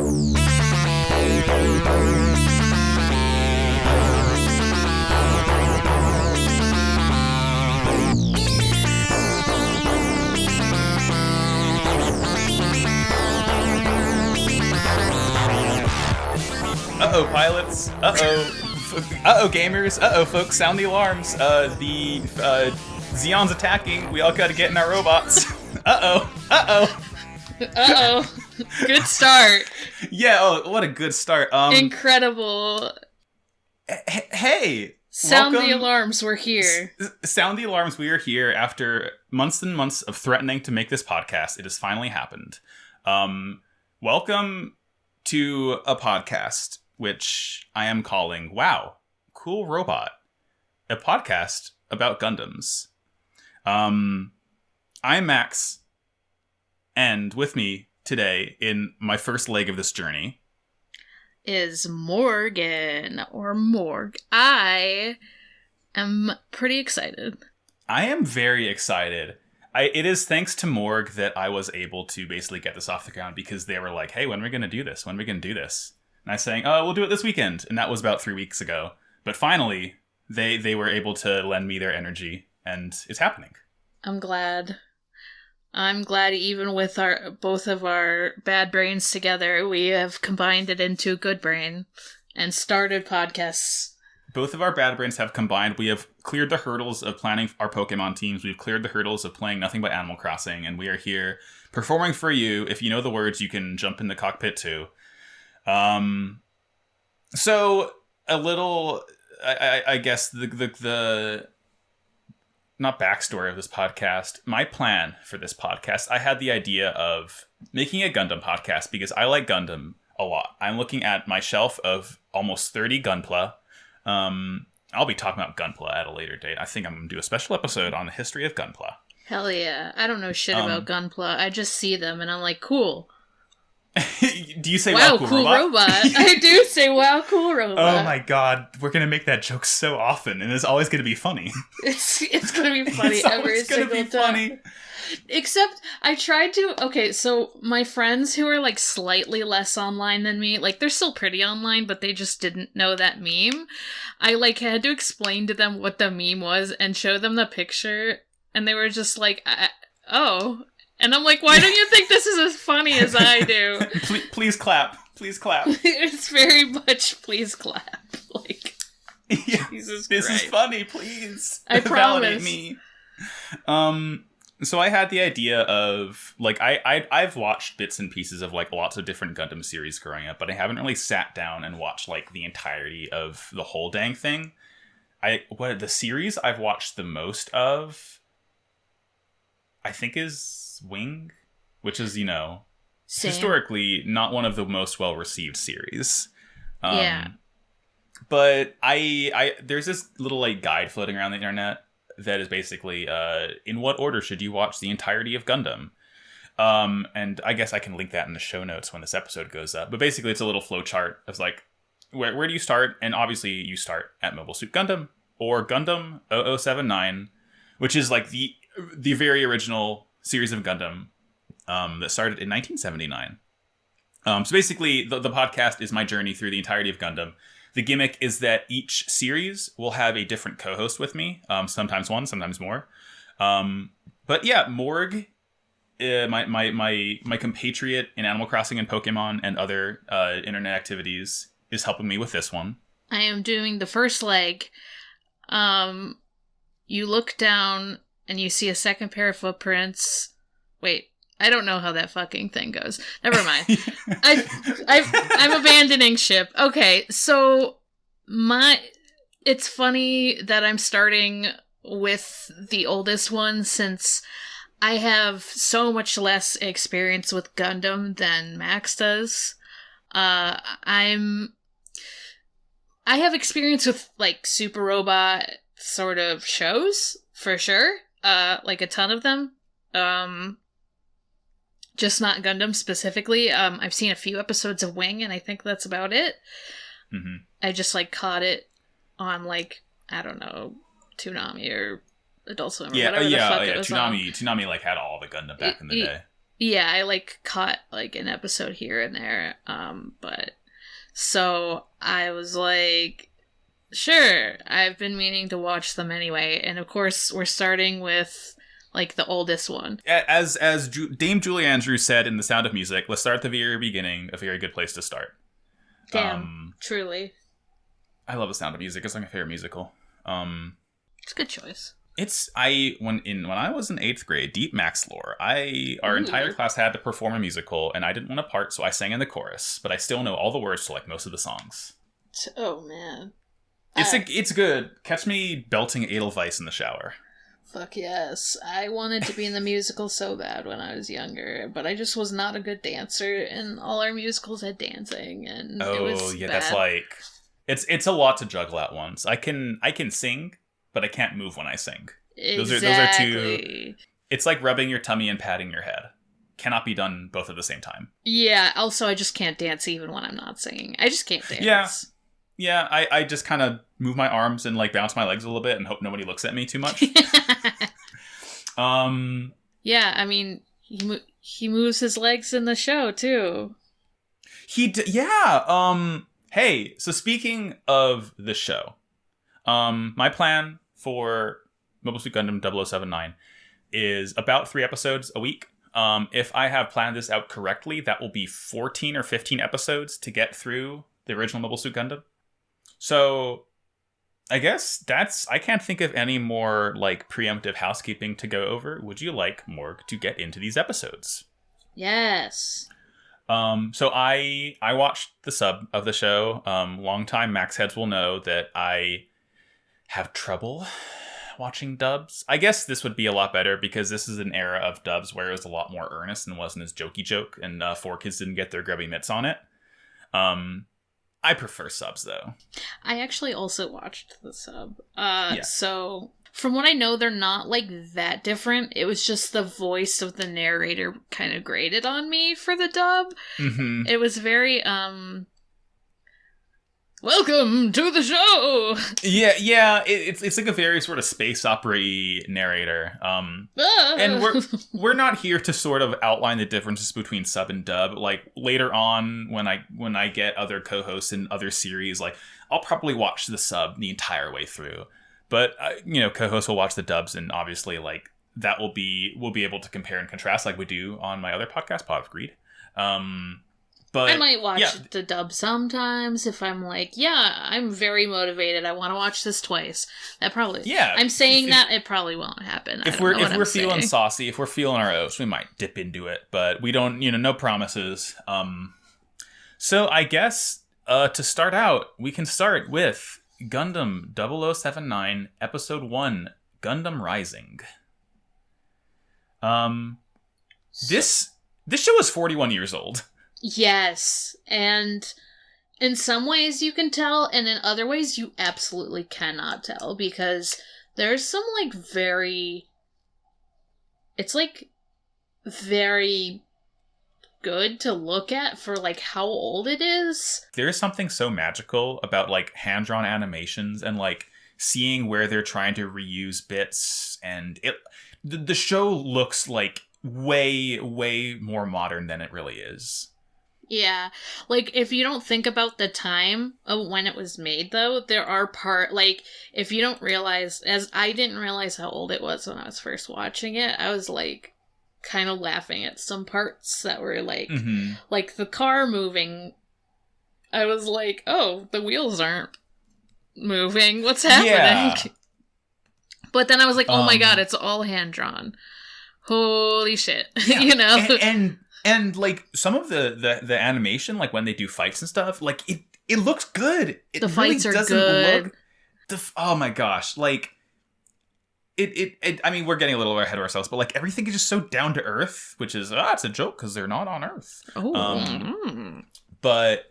Uh-oh, pilots. Uh-oh. Uh-oh, gamers. Uh-oh, folks. Sound the alarms. The Xeon's attacking. We all gotta get in our robots. Uh-oh. Uh-oh. Uh-oh. Good start. Yeah, oh, what a good start. Incredible. Hey! Sound welcome. the alarms, we're here. Sound the alarms, we are here. After months and months of threatening to make this podcast, it has finally happened. Welcome to a podcast which I am calling Wow, Cool Robot. A podcast about Gundams. I'm Max, and with me today in my first leg of this journey is Morgan, or Morg. I am pretty excited. I am very excited. It is thanks to Morg that I was able to basically get this off the ground, because they were like, hey, when are we going to do this? When are we going to do this? And I was saying, oh, we'll do it this weekend. And that was about 3 weeks ago. But finally, they were able to lend me their energy, and it's happening. I'm glad. Even with both of our bad brains together, we have combined it into a good brain and started podcasts. Both of our bad brains have combined. We have cleared the hurdles of planning our Pokemon teams. We've cleared the hurdles of playing nothing but Animal Crossing. And we are here performing for you. If you know the words, you can jump in the cockpit too. So a little, I guess the not backstory of this podcast. My plan for this podcast, I had the idea of making a Gundam podcast because I like Gundam a lot. I'm looking at my shelf of almost 30 Gunpla. I'll be talking about Gunpla at a later date. I think I'm going to do a special episode on the history of Gunpla. Hell yeah. I don't know shit about Gunpla. I just see them and I'm like, cool. Do you say wow, cool robot? I do say wow, cool robot. Oh my god, we're gonna make that joke so often, and it's always gonna be funny. It's gonna be funny every single time. Except I tried to. Okay, so my friends who are like slightly less online than me, like they're still pretty online, but they just didn't know that meme. I like had to explain to them what the meme was and show them the picture, and they were just like, "Oh." And I'm like, why don't you think this is as funny as I do? Please clap. Please clap. It's very much please clap. Like, yeah, Jesus this Christ. is funny, please. I Validate promise. me. So I had the idea of, like, I've watched bits and pieces of, like, lots of different Gundam series growing up, but I haven't really sat down and watched, like, the entirety of the whole dang thing. The series I've watched the most of, I think, is Wing, which is, you know, Same. Historically not one of the most well-received series. Yeah. But I there's this little, like, guide floating around the internet that is basically, in what order should you watch the entirety of Gundam? And I guess I can link that in the show notes when this episode goes up. But basically it's a little flow chart of, like, where do you start? And obviously you start at Mobile Suit Gundam, or Gundam 0079, which is, like, the very original series of Gundam that started in 1979. So basically, the podcast is my journey through the entirety of Gundam. The gimmick is that each series will have a different co-host with me, sometimes one, sometimes more. But yeah, Morg, my compatriot in Animal Crossing and Pokemon and other internet activities, is helping me with this one. I am doing the first leg. You look down and you see a second pair of footprints. Wait, I don't know how that fucking thing goes. Never mind. I'm abandoning ship. Okay, so it's funny that I'm starting with the oldest one, since I have so much less experience with Gundam than Max does. I have experience with, like, Super Robot sort of shows, for sure. Like a ton of them. Just not Gundam specifically. I've seen a few episodes of Wing, and I think that's about it. Mm-hmm. I just, like, caught it on, like, I don't know, Toonami or Adult Swim or whatever the fuck it was on. Toonami, like, had all the Gundam back in the day. Yeah, I like caught like an episode here and there. But so I was like, sure, I've been meaning to watch them anyway, and of course we're starting with like the oldest one. As Dame Julie Andrews said in The Sound of Music, let's start at the very beginning. A very good place to start. Damn, truly. I love The Sound of Music. It's like my favorite musical. It's a good choice. When I was in 8th grade, Deep Max lore, our entire class had to perform a musical, and I didn't want a part, so I sang in the chorus. But I still know all the words to like most of the songs. Oh man, it's good. Catch me belting Edelweiss in the shower. Fuck yes, I wanted to be in the musical so bad when I was younger, but I just was not a good dancer, and all our musicals had dancing, and it was bad. That's like it's a lot to juggle at once. I can sing, but I can't move when I sing. Exactly. Those are two. It's like rubbing your tummy and patting your head. Cannot be done both at the same time. Yeah, also I just can't dance even when I'm not singing. I just can't dance. Yeah, I just kind of move my arms and like bounce my legs a little bit and hope nobody looks at me too much. Yeah, I mean, he moves his legs in the show too. Hey, so speaking of the show, my plan for Mobile Suit Gundam 0079 is about 3 episodes a week. If I have planned this out correctly, that will be 14 or 15 episodes to get through the original Mobile Suit Gundam. So I guess I can't think of any more like preemptive housekeeping to go over. Would you like Morg to get into these episodes? Yes. So I watched the sub of the show. Longtime Max heads will know that I have trouble watching dubs. I guess this would be a lot better because this is an era of dubs where it was a lot more earnest and wasn't as jokey joke, and 4Kids didn't get their grubby mitts on it. I prefer subs though. I actually also watched the sub. So from what I know, they're not like that different. It was just the voice of the narrator kind of grated on me for the dub. Mm-hmm. It was very welcome to the show. Yeah. It's like a very sort of space opera-y narrator. And we're not here to sort of outline the differences between sub and dub. Like later on, when I get other co-hosts in other series, like I'll probably watch the sub the entire way through. But co-hosts will watch the dubs, and obviously, like that we'll be able to compare and contrast, like we do on my other podcast, Pod of Greed. But I might watch the dub sometimes if I'm like, I'm very motivated. I want to watch this twice. That probably, I'm saying it probably won't happen. If we're feeling saucy, if we're feeling our oats, we might dip into it, but we don't, no promises. So I guess to start out, we can start with Gundam 0079, Episode 1, Gundam Rising. This show is 41 years old. Yes, and in some ways you can tell, and in other ways you absolutely cannot tell, because there's some, like, very good to look at for, like, how old it is. There's something so magical about, like, hand-drawn animations and, like, seeing where they're trying to reuse bits, and the show looks, like, way, way more modern than it really is. Yeah, like, if you don't think about the time of when it was made, though, there are if you don't realize, as I didn't realize how old it was when I was first watching it, I was, like, kind of laughing at some parts that were, like, like the car moving. I was like, oh, the wheels aren't moving. What's happening? Yeah. But then I was like, oh my god, it's all hand-drawn. Holy shit. Yeah. And like some of the animation, like when they do fights and stuff, like it looks good. The fights are good. Oh my gosh, like it. I mean, we're getting a little ahead of ourselves, but like everything is just so down to earth, which is it's a joke because they're not on Earth. Oh. But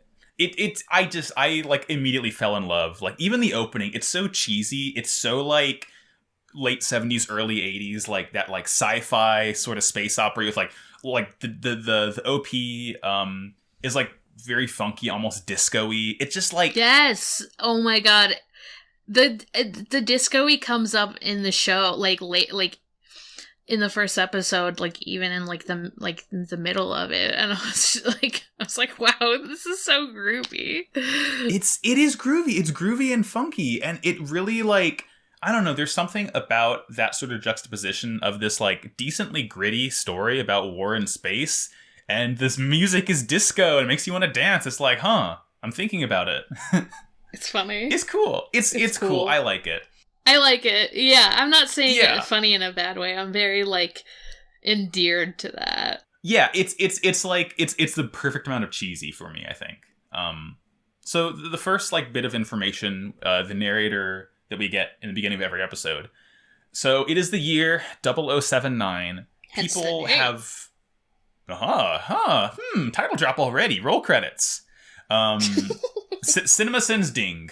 I like immediately fell in love. Like even the opening, it's so cheesy. It's so like late 70s, early 80s, like that like sci-fi sort of space opera with like the OP is like very funky, almost disco-y. It's just like, yes, oh my god, the disco-y comes up in the show like late, like in the first episode, like even in the middle of it, and I was like, wow, this is so groovy. It is groovy. It's groovy and funky, and it really like, I don't know, there's something about that sort of juxtaposition of this like decently gritty story about war in space, and this music is disco and it makes you want to dance. It's like, huh, I'm thinking about it. It's funny. It's cool. It's cool. I like it. I like it. Yeah, I'm not saying it funny in a bad way. I'm very like endeared to that. Yeah, it's like it's the perfect amount of cheesy for me, I think. So the first like bit of information, the narrator that we get in the beginning of every episode. So it is the year 0079. People have title drop already. Roll credits. Cinema sins ding.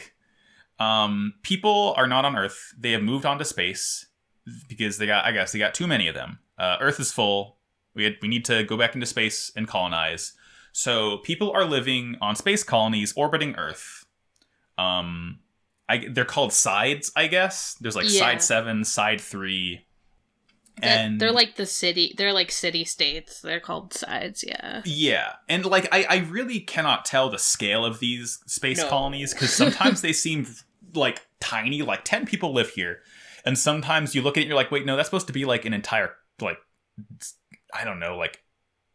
People are not on Earth. They have moved on to space because they got too many of them. Earth is full. We need to go back into space and colonize. So people are living on space colonies orbiting Earth. They're called sides, I guess. There's like side 7, side 3. And they're like the city. They're like city states. They're called sides. Yeah. Yeah, and like I really cannot tell the scale of these space colonies because sometimes they seem like tiny. Like 10 people live here, and sometimes you look at it, and you're like, wait, no, that's supposed to be like an entire like, I don't know, like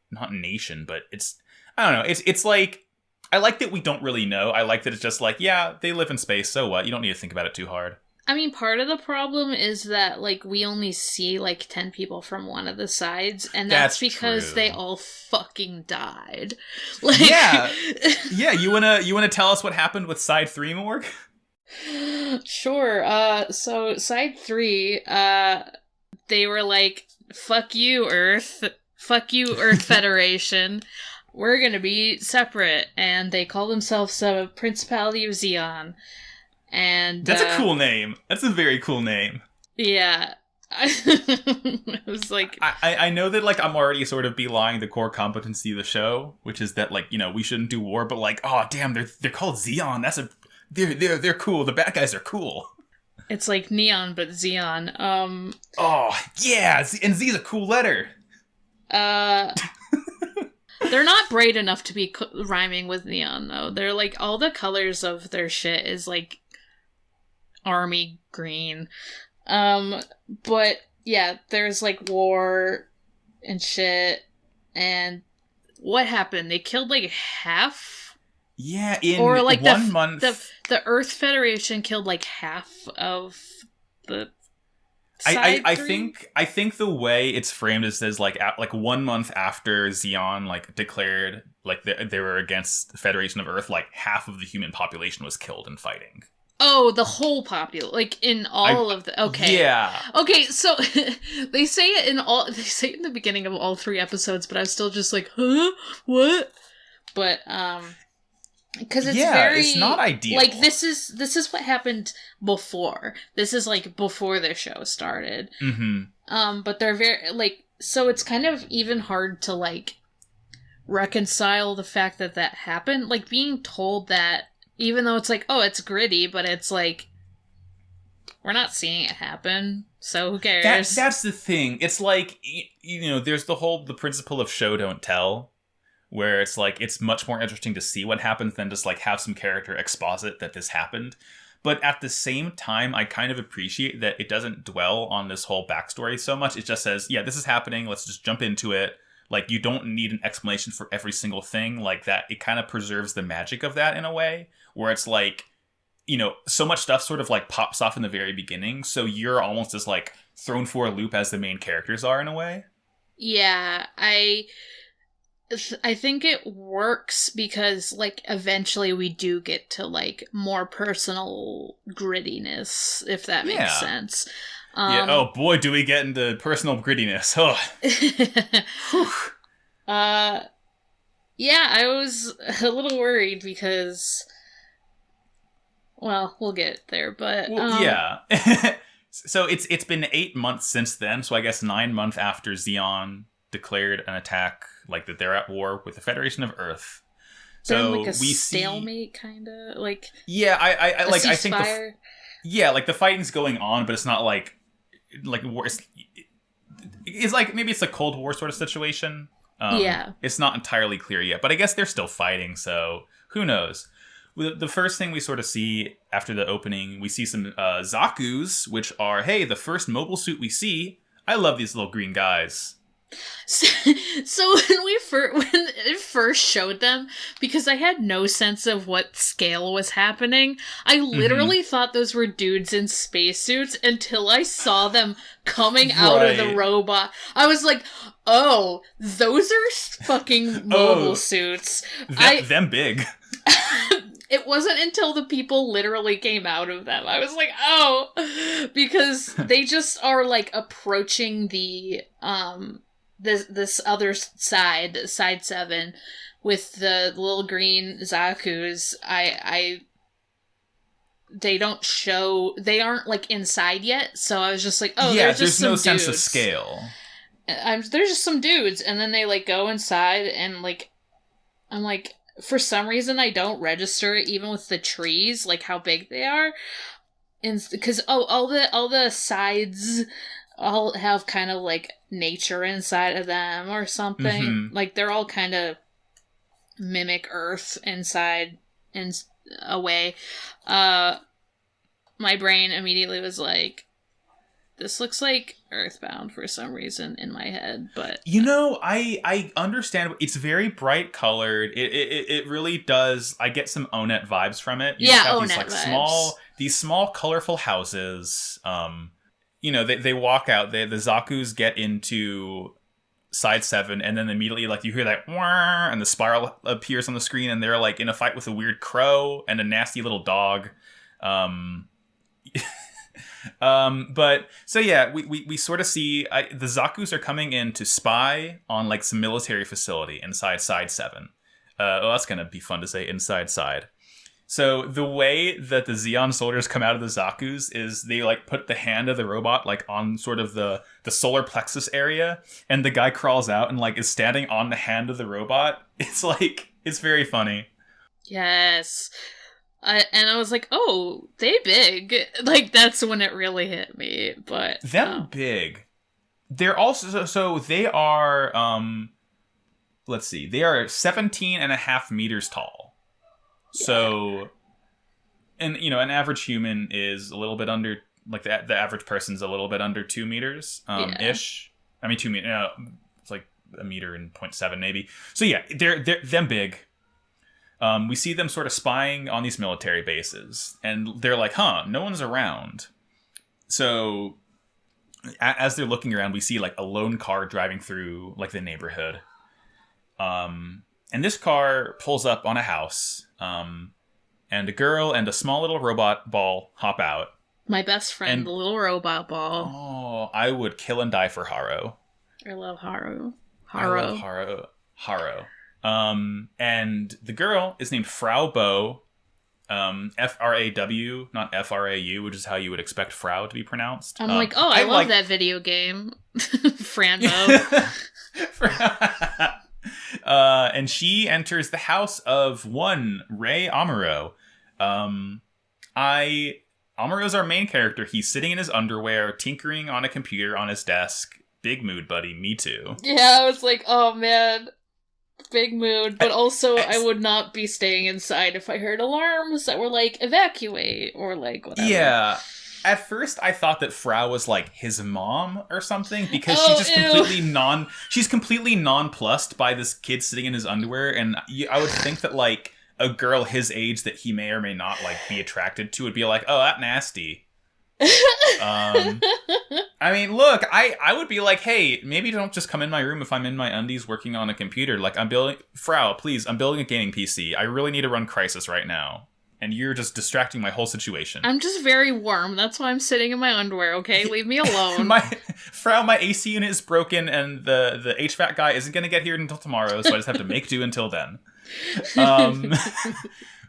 not nation, but it's, I don't know. It's like, I like that we don't really know. I like that it's just like, yeah, they live in space. So what? You don't need to think about it too hard. I mean, part of the problem is that, like, we only see, like, 10 people from one of the sides, and that's because true. They all fucking died. Like, yeah, you wanna tell us what happened with side 3, Morg? Sure, so side 3, they were like, fuck you, Earth Federation, we're gonna be separate, and they call themselves the Principality of Zeon. And that's a cool name. That's a very cool name. Yeah. It was like, I know that like I'm already sort of belying the core competency of the show, which is that like, you know, we shouldn't do war, but like, oh damn, they're called Zeon. They're cool. The bad guys are cool. It's like neon but Zeon. Oh yeah, and Z's a cool letter. They're not bright enough to be rhyming with neon though. They're like, all the colors of their shit is like army green. But yeah, there's like war and shit. And what happened? They killed like half? Yeah, in or like 1 month. The Earth Federation killed like half of the I think the way it's framed is as like 1 month after Zeon like declared like they were against the Federation of Earth, like half of the human population was killed in fighting. Oh, the whole population, like in all of the. Okay, yeah. Okay, so they say it in the beginning of all 3 episodes, but I was still just like, huh, what? But because it's not ideal. Like this is what happened before. This is like before the show started. Mm-hmm. But they're very like, so it's kind of even hard to like reconcile the fact that happened. Like being told that, even though it's like, oh, it's gritty, but it's like, we're not seeing it happen, so who cares? That's the thing. It's like, you know, there's the principle of show don't tell, where it's like, it's much more interesting to see what happens than just like have some character exposit that this happened. But at the same time, I kind of appreciate that it doesn't dwell on this whole backstory so much. It just says, yeah, this is happening, let's just jump into it. Like, you don't need an explanation for every single thing like that. It kind of preserves the magic of that in a way, where it's like, you know, so much stuff sort of like pops off in the very beginning, so you're almost just like thrown for a loop as the main characters are in a way. Yeah, I think it works because like eventually we do get to like more personal grittiness, if that makes sense. Yeah. Oh boy, do we get into personal grittiness. Oh. Yeah, I was a little worried because, well, we'll get there, but yeah. So it's been 8 months since then, so I guess 9 months after Zeon declared an attack, like that they're at war with the Federation of Earth. So like a stalemate, kind of like. Yeah, I like. I think. Ceasefire. Like the fighting's going on, but it's not like It's like, maybe it's a Cold War sort of situation. Yeah. It's not entirely clear yet, but I guess they're still fighting, so who knows? The first thing we sort of see after the opening, we see some Zaku's, which are, hey, the first mobile suit we see. I love these little green guys. So when it first showed them, because I had no sense of what scale was happening, I literally thought those were dudes in spacesuits until I saw them coming out of the robot. I was like, oh, those are fucking mobile suits. Them big. It wasn't until the people literally came out of them. I was like, oh, because they just are like approaching the this other side 7 with the little green Zaku's. They don't show, they aren't like inside yet, so I was just like, oh, yeah, there's no sense of scale. There's just some dudes, and then they like go inside, and like I'm like, for some reason I don't register it even with the trees, like how big they are, and because all the sides all have kind of like nature inside of them or something. Like they're all kind of mimic Earth inside and away. My brain immediately was like, this looks like Earthbound for some reason in my head, but I understand. It's very bright colored. It really does. I get some Onet vibes from it. You have Onet these like vibes. these small colorful houses. They walk out. The Zaku's get into side 7, and then immediately like you hear that wah, and the spiral appears on the screen, and they're like in a fight with a weird crow and a nasty little dog. But so yeah, we sort of see the Zaku's are coming in to spy on like some military facility inside side 7. That's gonna be fun to say, inside side. So the way that the Xeon soldiers come out of the Zaku's is they like put the hand of the robot like on sort of the solar plexus area, and the guy crawls out and like is standing on the hand of the robot. It's very funny. Yes. And I was like, oh, they big. Like, that's when it really hit me. But them big. They're also, so they are, let's see, they are 17.5 meters tall. Yeah. So, and an average human is a little bit under, like the average person's a little bit under 2 meters, ish. I mean, 2 meters, it's like a meter and 0.7 maybe. So yeah, they're them big. We see them sort of spying on these military bases, and they're like, no one's around. So as they're looking around, we see like a lone car driving through like the neighborhood. And this car pulls up on a house, and a girl and a small little robot ball hop out. My best friend, the little robot ball. Oh, I would kill and die for Haro. I love Haro. I love Haro. And the girl is named Frau Bow, Fraw, not Frau, which is how you would expect Frau to be pronounced. I'm like, oh, I love that video game. Franbo. And she enters the house of one Rei Amuro. Amuro's our main character. He's sitting in his underwear, tinkering on a computer on his desk. Big mood, buddy. Me too. Yeah, I was like, oh man. Big mood, but also I would not be staying inside if I heard alarms that were like evacuate or like whatever. Yeah. At first I thought that Frau was like his mom or something, because she's just completely nonplussed by this kid sitting in his underwear, and I would think that like a girl his age that he may or may not like be attracted to would be like, oh, that nasty. I mean, look, I would be like, hey, maybe don't just come in my room if I'm in my undies working on a computer. Like, I'm building a gaming PC. I really need to run Crysis right now. And you're just distracting my whole situation. I'm just very warm. That's why I'm sitting in my underwear, okay? Leave me alone. Frau, my AC unit is broken, and the HVAC guy isn't going to get here until tomorrow, so I just have to make do until then.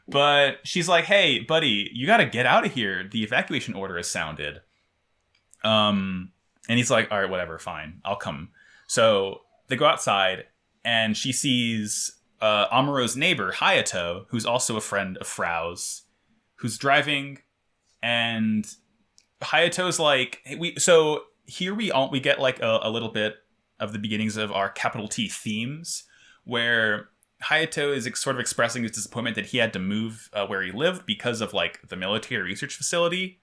But she's like, hey, buddy, you got to get out of here. The evacuation order has sounded. And he's like, all right, whatever, fine. I'll come. So they go outside, and she sees Amuro's neighbor, Hayato, who's also a friend of Frau's, who's driving. And Hayato's like, so here we get like a little bit of the beginnings of our capital T themes, where Hayato is sort of expressing his disappointment that he had to move where he lived because of like the military research facility.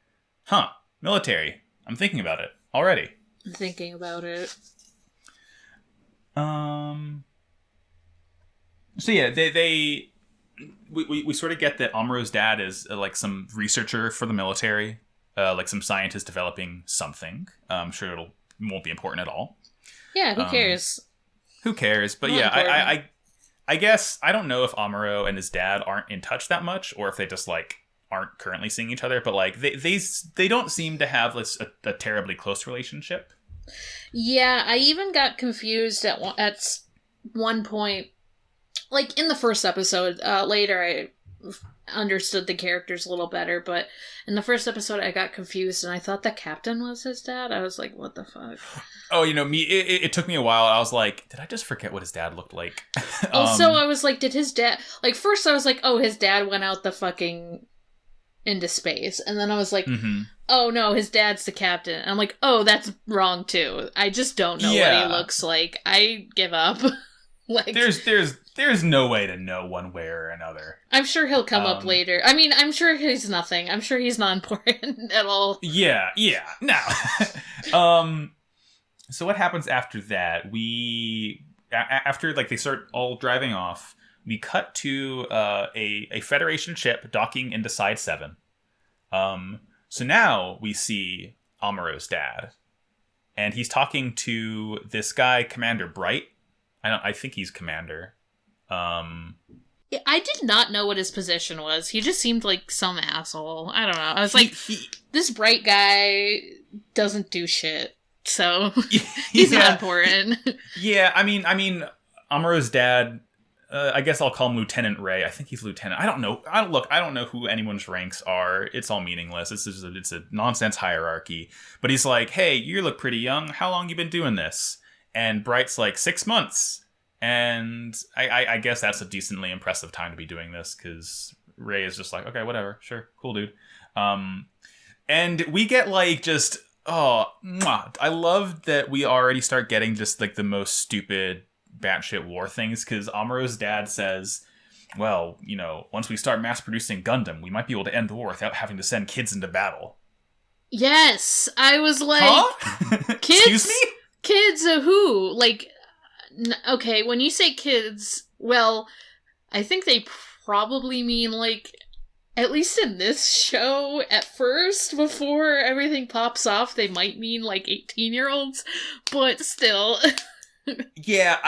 Military. I'm thinking about it already. I'm thinking about it. So yeah, we sort of get that Amuro's dad is like some researcher for the military, like some scientist developing something. I'm sure won't be important at all. Yeah, who cares? Who cares? But Not yeah, important. I guess I don't know if Amuro and his dad aren't in touch that much, or if they just like aren't currently seeing each other. But like they don't seem to have like, a terribly close relationship. Yeah, I even got confused at one point. Like, in the first episode, later I understood the characters a little better, but in the first episode I got confused, and I thought the captain was his dad. I was like, what the fuck? Oh, me, it took me a while. I was like, did I just forget what his dad looked like? Also, I was like, did his dad... Like, first I was like, oh, his dad went out the fucking... into space. And then I was like, oh, no, his dad's the captain. And I'm like, oh, that's wrong, too. I just don't know what he looks like. I give up. Like, there's no way to know one way or another. I'm sure he'll come up later. I mean, I'm sure he's nothing. I'm sure he's not important at all. Yeah, no. So what happens after that? After like they start all driving off, we cut to a Federation ship docking into Side 7. So now we see Amuro's dad, and he's talking to this guy, Commander Bright. I think he's commander. Yeah, I did not know what his position was. He just seemed like some asshole. I don't know. I was like, this Bright guy doesn't do shit, so he's not important. Yeah, I mean, Amuro's dad. I guess I'll call him Lieutenant Ray. I think he's lieutenant. I don't know. I don't know who anyone's ranks are. It's all meaningless. It's a nonsense hierarchy. But he's like, hey, you look pretty young. How long you been doing this? And Bright's like 6 months. And I guess that's a decently impressive time to be doing this, because Ray is just like, okay, whatever. Sure. Cool, dude. And we get like just, I love that we already start getting just like the most stupid batshit war things, because Amuro's dad says, well, once we start mass producing Gundam, we might be able to end the war without having to send kids into battle. Yes, I was like, huh? Kids? Excuse me? Kids who? Like, okay, when you say kids, well, I think they probably mean, like, at least in this show, at first, before everything pops off, they might mean, like, 18-year-olds, but still. Yeah,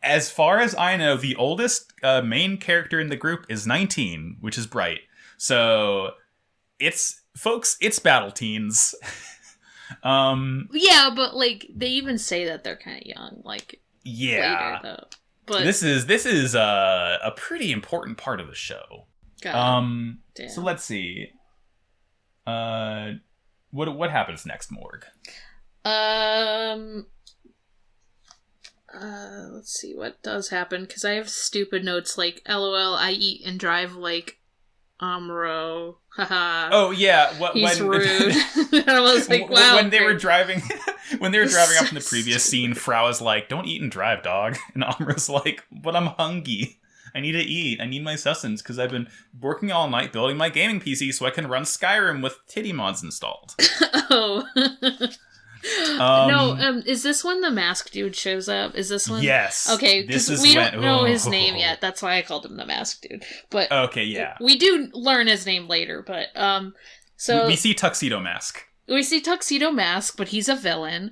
as far as I know, the oldest main character in the group is 19, which is Bright. So, it's battle teens. Yeah, but like they even say that they're kind of young, like later though. But this is a pretty important part of the show. Damn. So let's see. What happens next, Morg? Let's see what does happen, because I have stupid notes like LOL, I eat and drive like Amuro. Haha. Oh yeah, he's rude. And I was like, wow. When they were driving up in the previous scene, Frau is like, "Don't eat and drive, dog," and Amuro's like, "But I'm hungry. I need to eat. I need my sustenance because I've been working all night building my gaming PC so I can run Skyrim with titty mods installed." Oh. No, is this when the masked dude shows up? Is this when? Yes. Okay, because we don't know his name yet. That's why I called him the masked dude. But okay, yeah, we do learn his name later. But so we see Tuxedo Mask. We see Tuxedo Mask, but he's a villain.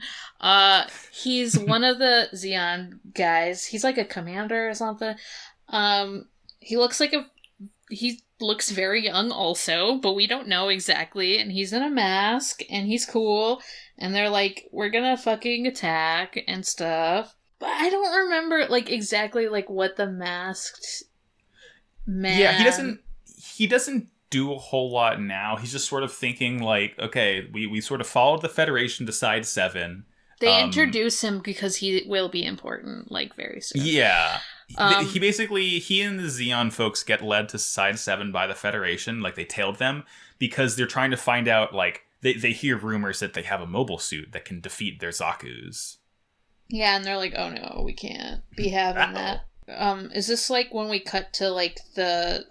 He's one of the Xeon guys. He's like a commander or something. He looks very young also, but we don't know exactly. And he's in a mask, and he's cool. And they're like, we're gonna fucking attack and stuff. But I don't remember, like, exactly, like, what the masked man... Yeah, he doesn't do a whole lot now. He's just sort of thinking, like, okay, we sort of followed the Federation to Side 7. They introduce him because he will be important, like, very soon. Yeah. He and the Xeon folks get led to Side 7 by the Federation, like, they tailed them, because they're trying to find out, like, they hear rumors that they have a mobile suit that can defeat their Zaku's. Yeah, and they're like, oh no, we can't be having that. Is this like when we cut to like the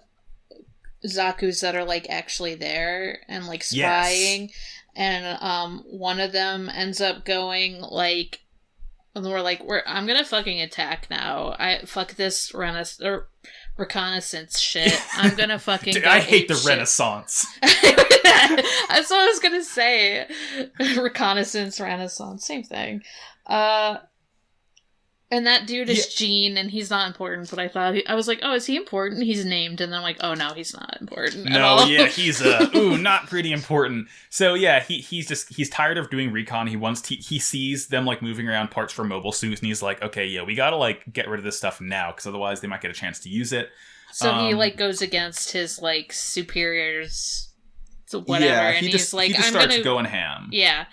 Zaku's that are like actually there and like spying? Yes. And one of them ends up going like, and we're like, I'm gonna fucking attack now. Fuck this reconnaissance shit. I'm gonna fucking Dude, I hate the Renaissance. That's what I was gonna say. Reconnaissance, Renaissance, same thing. And that dude is Gene, and he's not important, but I was like, oh, is he important? He's named, and then I'm like, oh no, he's not important at all. Yeah, he's not pretty important. So yeah, he's tired of doing recon. He sees them like moving around parts for mobile suits, and he's like, okay, yeah, we gotta like get rid of this stuff now, because otherwise they might get a chance to use it. So he like goes against his like superiors, whatever, and he's like, I'm starts going ham. Yeah,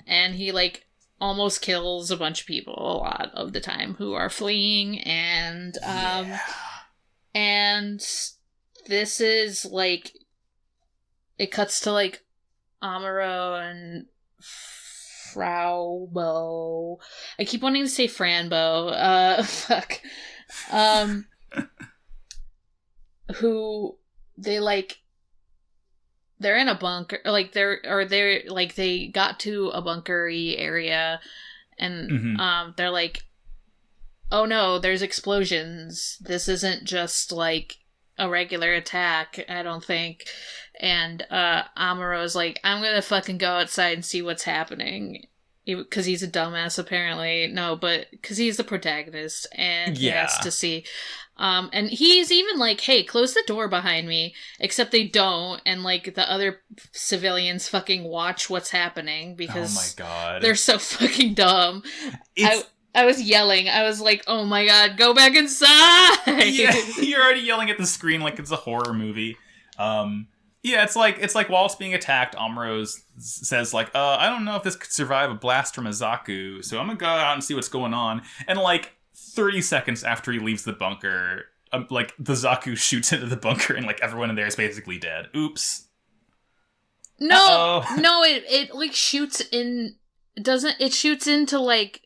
and he like almost kills a bunch of people a lot of the time who are fleeing, and and this is like, it cuts to like Amuro and Fraubo. I keep wanting to say Franbo. Fuck. Who they like. They're in a bunker, like they got to a bunker-y area, and they're like, oh no, there's explosions. This isn't just like a regular attack, I don't think. And Amuro's like, I'm gonna fucking go outside and see what's happening. Because he's a dumbass, apparently. No, but because he's the protagonist, and he has to see. And he's even like, hey, close the door behind me. Except they don't, and like the other civilians fucking watch what's happening because oh my God, they're so fucking dumb. I was yelling. I was like, oh my God, go back inside! Yeah, you're already yelling at the screen like it's a horror movie. Yeah, it's like while it's being attacked, Amuro says like, I don't know if this could survive a blast from a Zaku, so I'm gonna go out and see what's going on. And like 30 seconds after he leaves the bunker, like the Zaku shoots into the bunker, and like everyone in there is basically dead. Oops. No, it like shoots in. It shoots into like,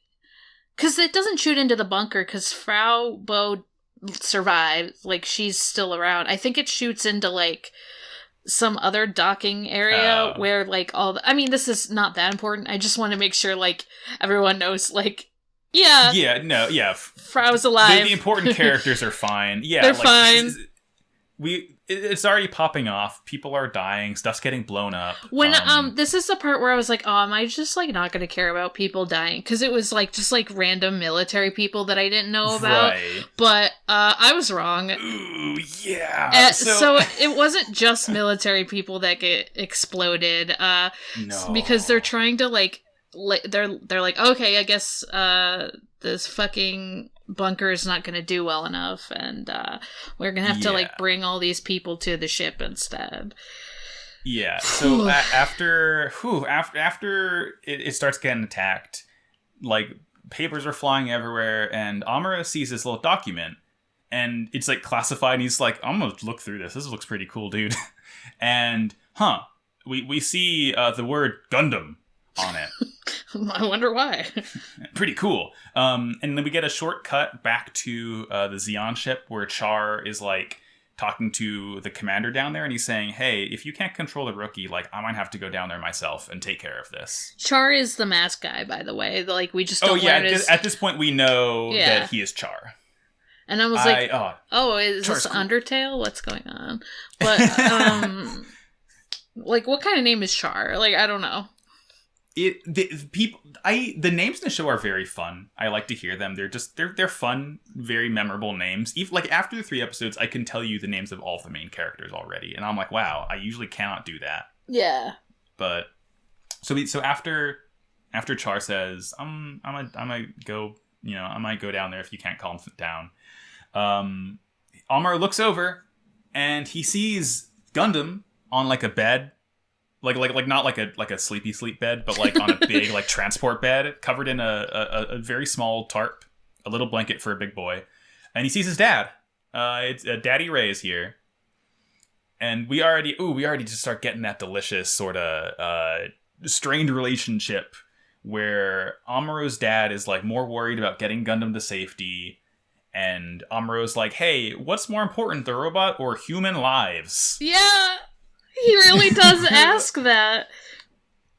because it doesn't shoot into the bunker because Frau Bo survives. Like she's still around. I think it shoots into like some other docking area where like I mean, this is not that important. I just want to make sure like everyone knows like, Frau's alive. The important characters are fine. Yeah, they're fine. It's already popping off. People are dying. Stuff's getting blown up. When this is the part where I was like, oh, am I just like not going to care about people dying? Because it was like just like random military people that I didn't know about. Right. But I was wrong. Ooh, yeah. So it wasn't just military people that get exploded. No. Because they're trying to like they're like, okay, I guess this fucking bunker is not going to do well enough, and we're going to have to like bring all these people to the ship instead. Yeah. So after it starts getting attacked, like papers are flying everywhere, and Amuro sees this little document, and it's like classified, and he's like, I'm gonna look through this. This looks pretty cool, dude. And we see the word Gundam on it. I wonder why. Pretty cool. And then we get a shortcut back to the Xeon ship where Char is like talking to the commander down there, and he's saying, hey, if you can't control the rookie, like I might have to go down there myself and take care of this. Char is the mask guy, by the way. Like we just don't learn at this point we know that he is Char. And I was like, is Char's this cool. Undertale? What's going on? But like what kind of name is Char? Like I don't know. The names in the show are very fun. I like to hear them. They're fun, very memorable names. Even like after the 3 episodes, I can tell you the names of all the main characters already, and I'm like, wow, I usually cannot do that. Yeah. But so after Char says, I'm gonna go, I might go down there if you can't calm down. Amuro looks over and he sees Gundam on like a bed. Like not like a sleepy sleep bed, but like on a big like transport bed covered in a very small tarp, a little blanket for a big boy, and he sees his dad. It's Daddy Ray is here, and we already just start getting that delicious sort of strained relationship where Amuro's dad is like more worried about getting Gundam to safety, and Amuro's like, hey, what's more important, the robot or human lives? Yeah, he really does ask that.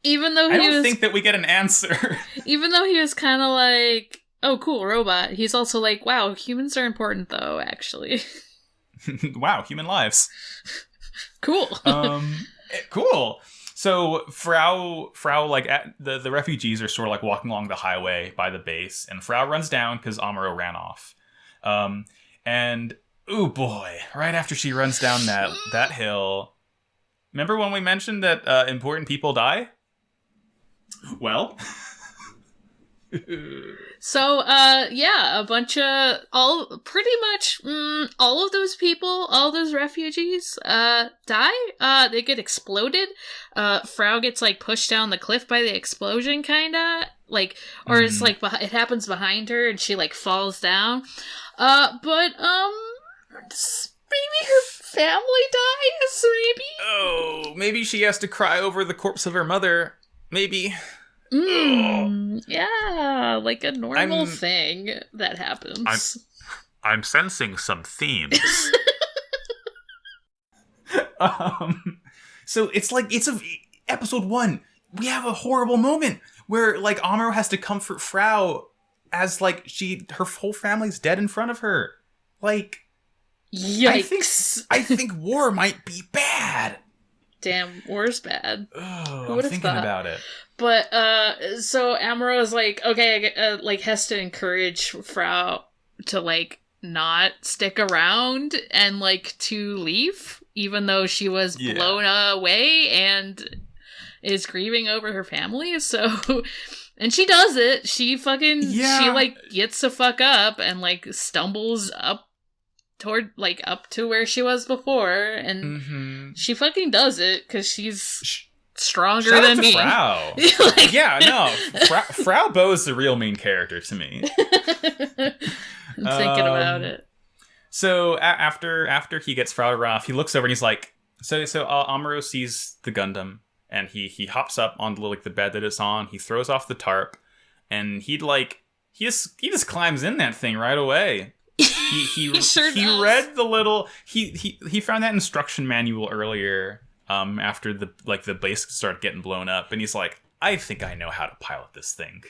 Even though I don't think that we get an answer. Even though he was kind of like, oh, cool, robot, he's also like, wow, humans are important, though, actually. Wow, human lives. Cool. Cool. So Frau, like, the refugees are sort of like walking along the highway by the base, and Frau runs down because Amuro ran off. And, oh boy, right after she runs down that hill, remember when we mentioned that important people die? Well... So, yeah, a bunch of, pretty much, all of those people, all those refugees, die. They get exploded. Frau gets, like, pushed down the cliff by the explosion, kinda. Like, or it's, like, it happens behind her and she, like, falls down. But, maybe her family dies, maybe? Oh, maybe she has to cry over the corpse of her mother. Maybe. Yeah, like a normal thing that happens. I'm sensing some themes. So it's like, episode 1. We have a horrible moment where like Amuro has to comfort Frau as like her whole family's dead in front of her. Like, yikes! I think war might be bad. Damn, war's bad. Oh, I'm thinking about it. But, so Amuro is like, okay, like, has to encourage Frau to, like, not stick around and, like, to leave, even though she was blown away and is grieving over her family, so... And she does it. She fucking... Yeah. She, like, gets the fuck up and, like, stumbles up toward, like, up to where she was before, and she fucking does it, because she's... stronger Shout than out to me. Frau. Like, yeah, no. Frau Bo is the real main character to me. I'm thinking about it. So after he gets Frau to run off, he looks over and he's like, so Amuro sees the Gundam and he hops up onto like the bed that it's on. He throws off the tarp and he just climbs in that thing right away. He sure does. Read the little he found that instruction manual earlier. After the base started getting blown up, and he's like, I think I know how to pilot this thing.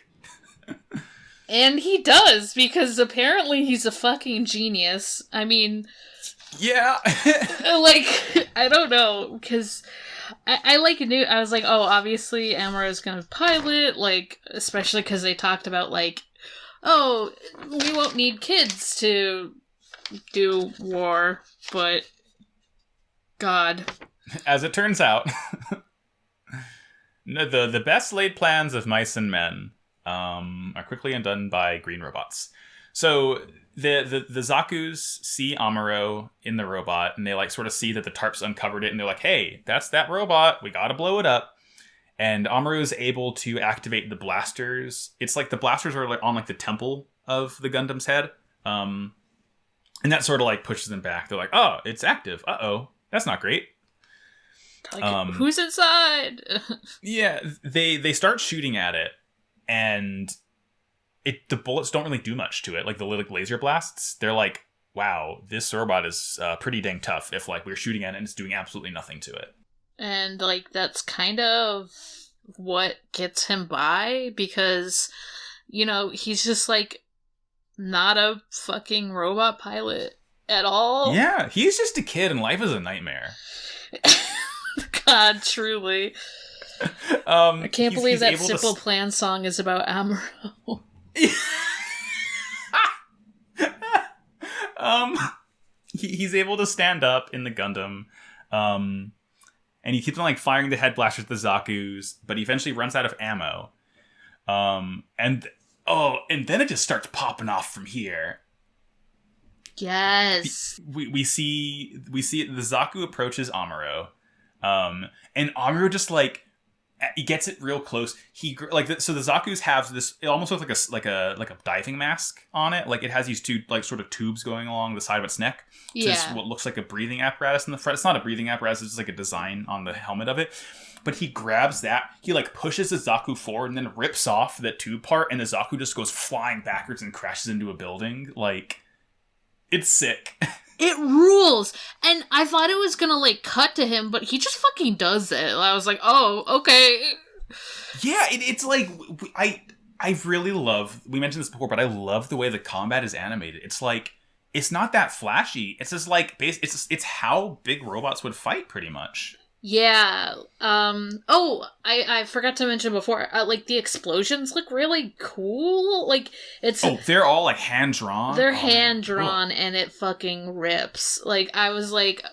And he does, because apparently he's a fucking genius. I mean... Yeah. like, I don't know, because I like knew, I was like, oh, obviously Amuro's gonna pilot, like, especially because they talked about, like, oh, we won't need kids to do war, but... God... As it turns out, the best laid plans of mice and men are quickly undone by green robots. So the Zakus see Amuro in the robot, and they like sort of see that the tarps uncovered it, and they're like, "Hey, that's that robot. We gotta blow it up." And Amuro is able to activate the blasters. It's like the blasters are like on like the temple of the Gundam's head, and that sort of like pushes them back. They're like, "Oh, it's active. Uh-oh, that's not great." Like, who's inside? Yeah, they start shooting at it, and the bullets don't really do much to it. Like the laser blasts, they're like, wow, this robot is pretty dang tough. If like we're shooting at it and it's doing absolutely nothing to it. And like that's kind of what gets him by, because he's just like not a fucking robot pilot at all. Yeah, he's just a kid, and life is a nightmare. God, truly. I can't believe that Simple Plan song is about Amuro. He's able to stand up in the Gundam, and he keeps on like firing the head blasters at the Zakus, but he eventually runs out of ammo. And then it just starts popping off from here. Yes. We see the Zaku approaches Amuro. And Amuro just like He gets it real close. So the Zaku's have this. It almost looks like a diving mask on it. Like it has these two like sort of tubes going along the side of its neck. So it's what looks like a breathing apparatus in the front. It's not a breathing apparatus. It's just like a design on the helmet of it. But he grabs that. He like pushes the Zaku forward and then rips off that tube part, and the Zaku just goes flying backwards and crashes into a building. Like, it's sick. It rules. And I thought it was gonna, like, cut to him, but he just fucking does it. I was like, oh, okay. Yeah, it's like, I really love, we mentioned this before, but I love the way the combat is animated. It's like, it's not that flashy. It's just like, it's how big robots would fight, pretty much. Yeah. I forgot to mention before, like, the explosions look really cool. Like, it's... Oh, they're all, like, hand-drawn? They're hand-drawn, and it fucking rips. Like, I was like...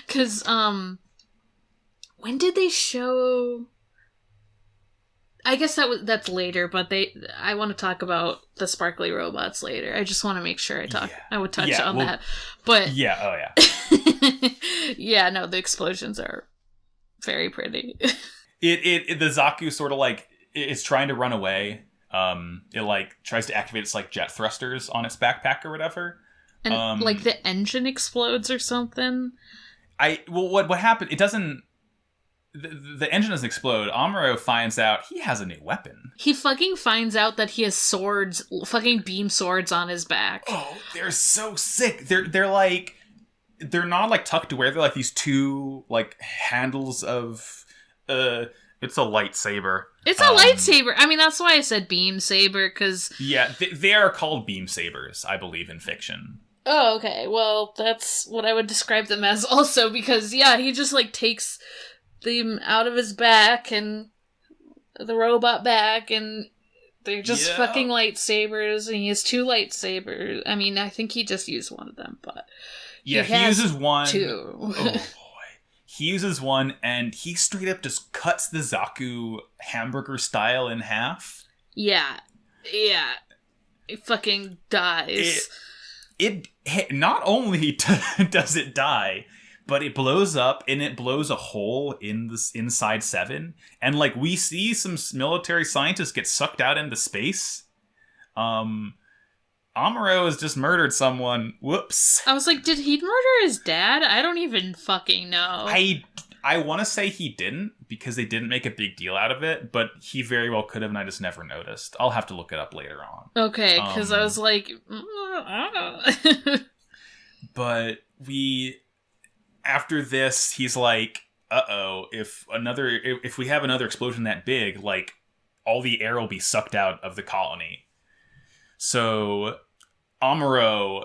Because, when did they show... I guess that's later, but I want to talk about the sparkly robots later. I just want to make sure I would touch on that. But... Yeah, oh yeah. Yeah, no, the explosions are very pretty. The Zaku sort of like it's trying to run away. It like tries to activate its like jet thrusters on its backpack or whatever. And like the engine explodes or something. What happened? It doesn't. The engine doesn't explode. Amuro finds out he has a new weapon. He fucking finds out that he has swords, fucking beam swords on his back. Oh, they're so sick. They're like. They're not like tucked away. They're like these two like handles of It's a lightsaber. It's a lightsaber. I mean, that's why I said beam saber, because... Yeah, they are called beam sabers, I believe, in fiction. Oh, okay. Well, that's what I would describe them as also, because, yeah, he just, like, takes them out of his back and the robot back, and they're just fucking lightsabers, and he has two lightsabers. I mean, I think he just used one of them, but... Yeah, he uses one. Two. Oh, boy. He uses one, and he straight up just cuts the Zaku hamburger style in half. Yeah. Yeah. It fucking dies. It not only does it die, but it blows up, and it blows a hole in this inside 7. And, like, we see some military scientists get sucked out into space. Amuro has just murdered someone. Whoops. I was like, did he murder his dad? I don't even fucking know. I want to say he didn't, because they didn't make a big deal out of it, but he very well could have, and I just never noticed. I'll have to look it up later on. Okay, because I was like, I don't know. But after this, he's like, uh-oh, if we have another explosion that big, like, all the air will be sucked out of the colony. So, Amuro,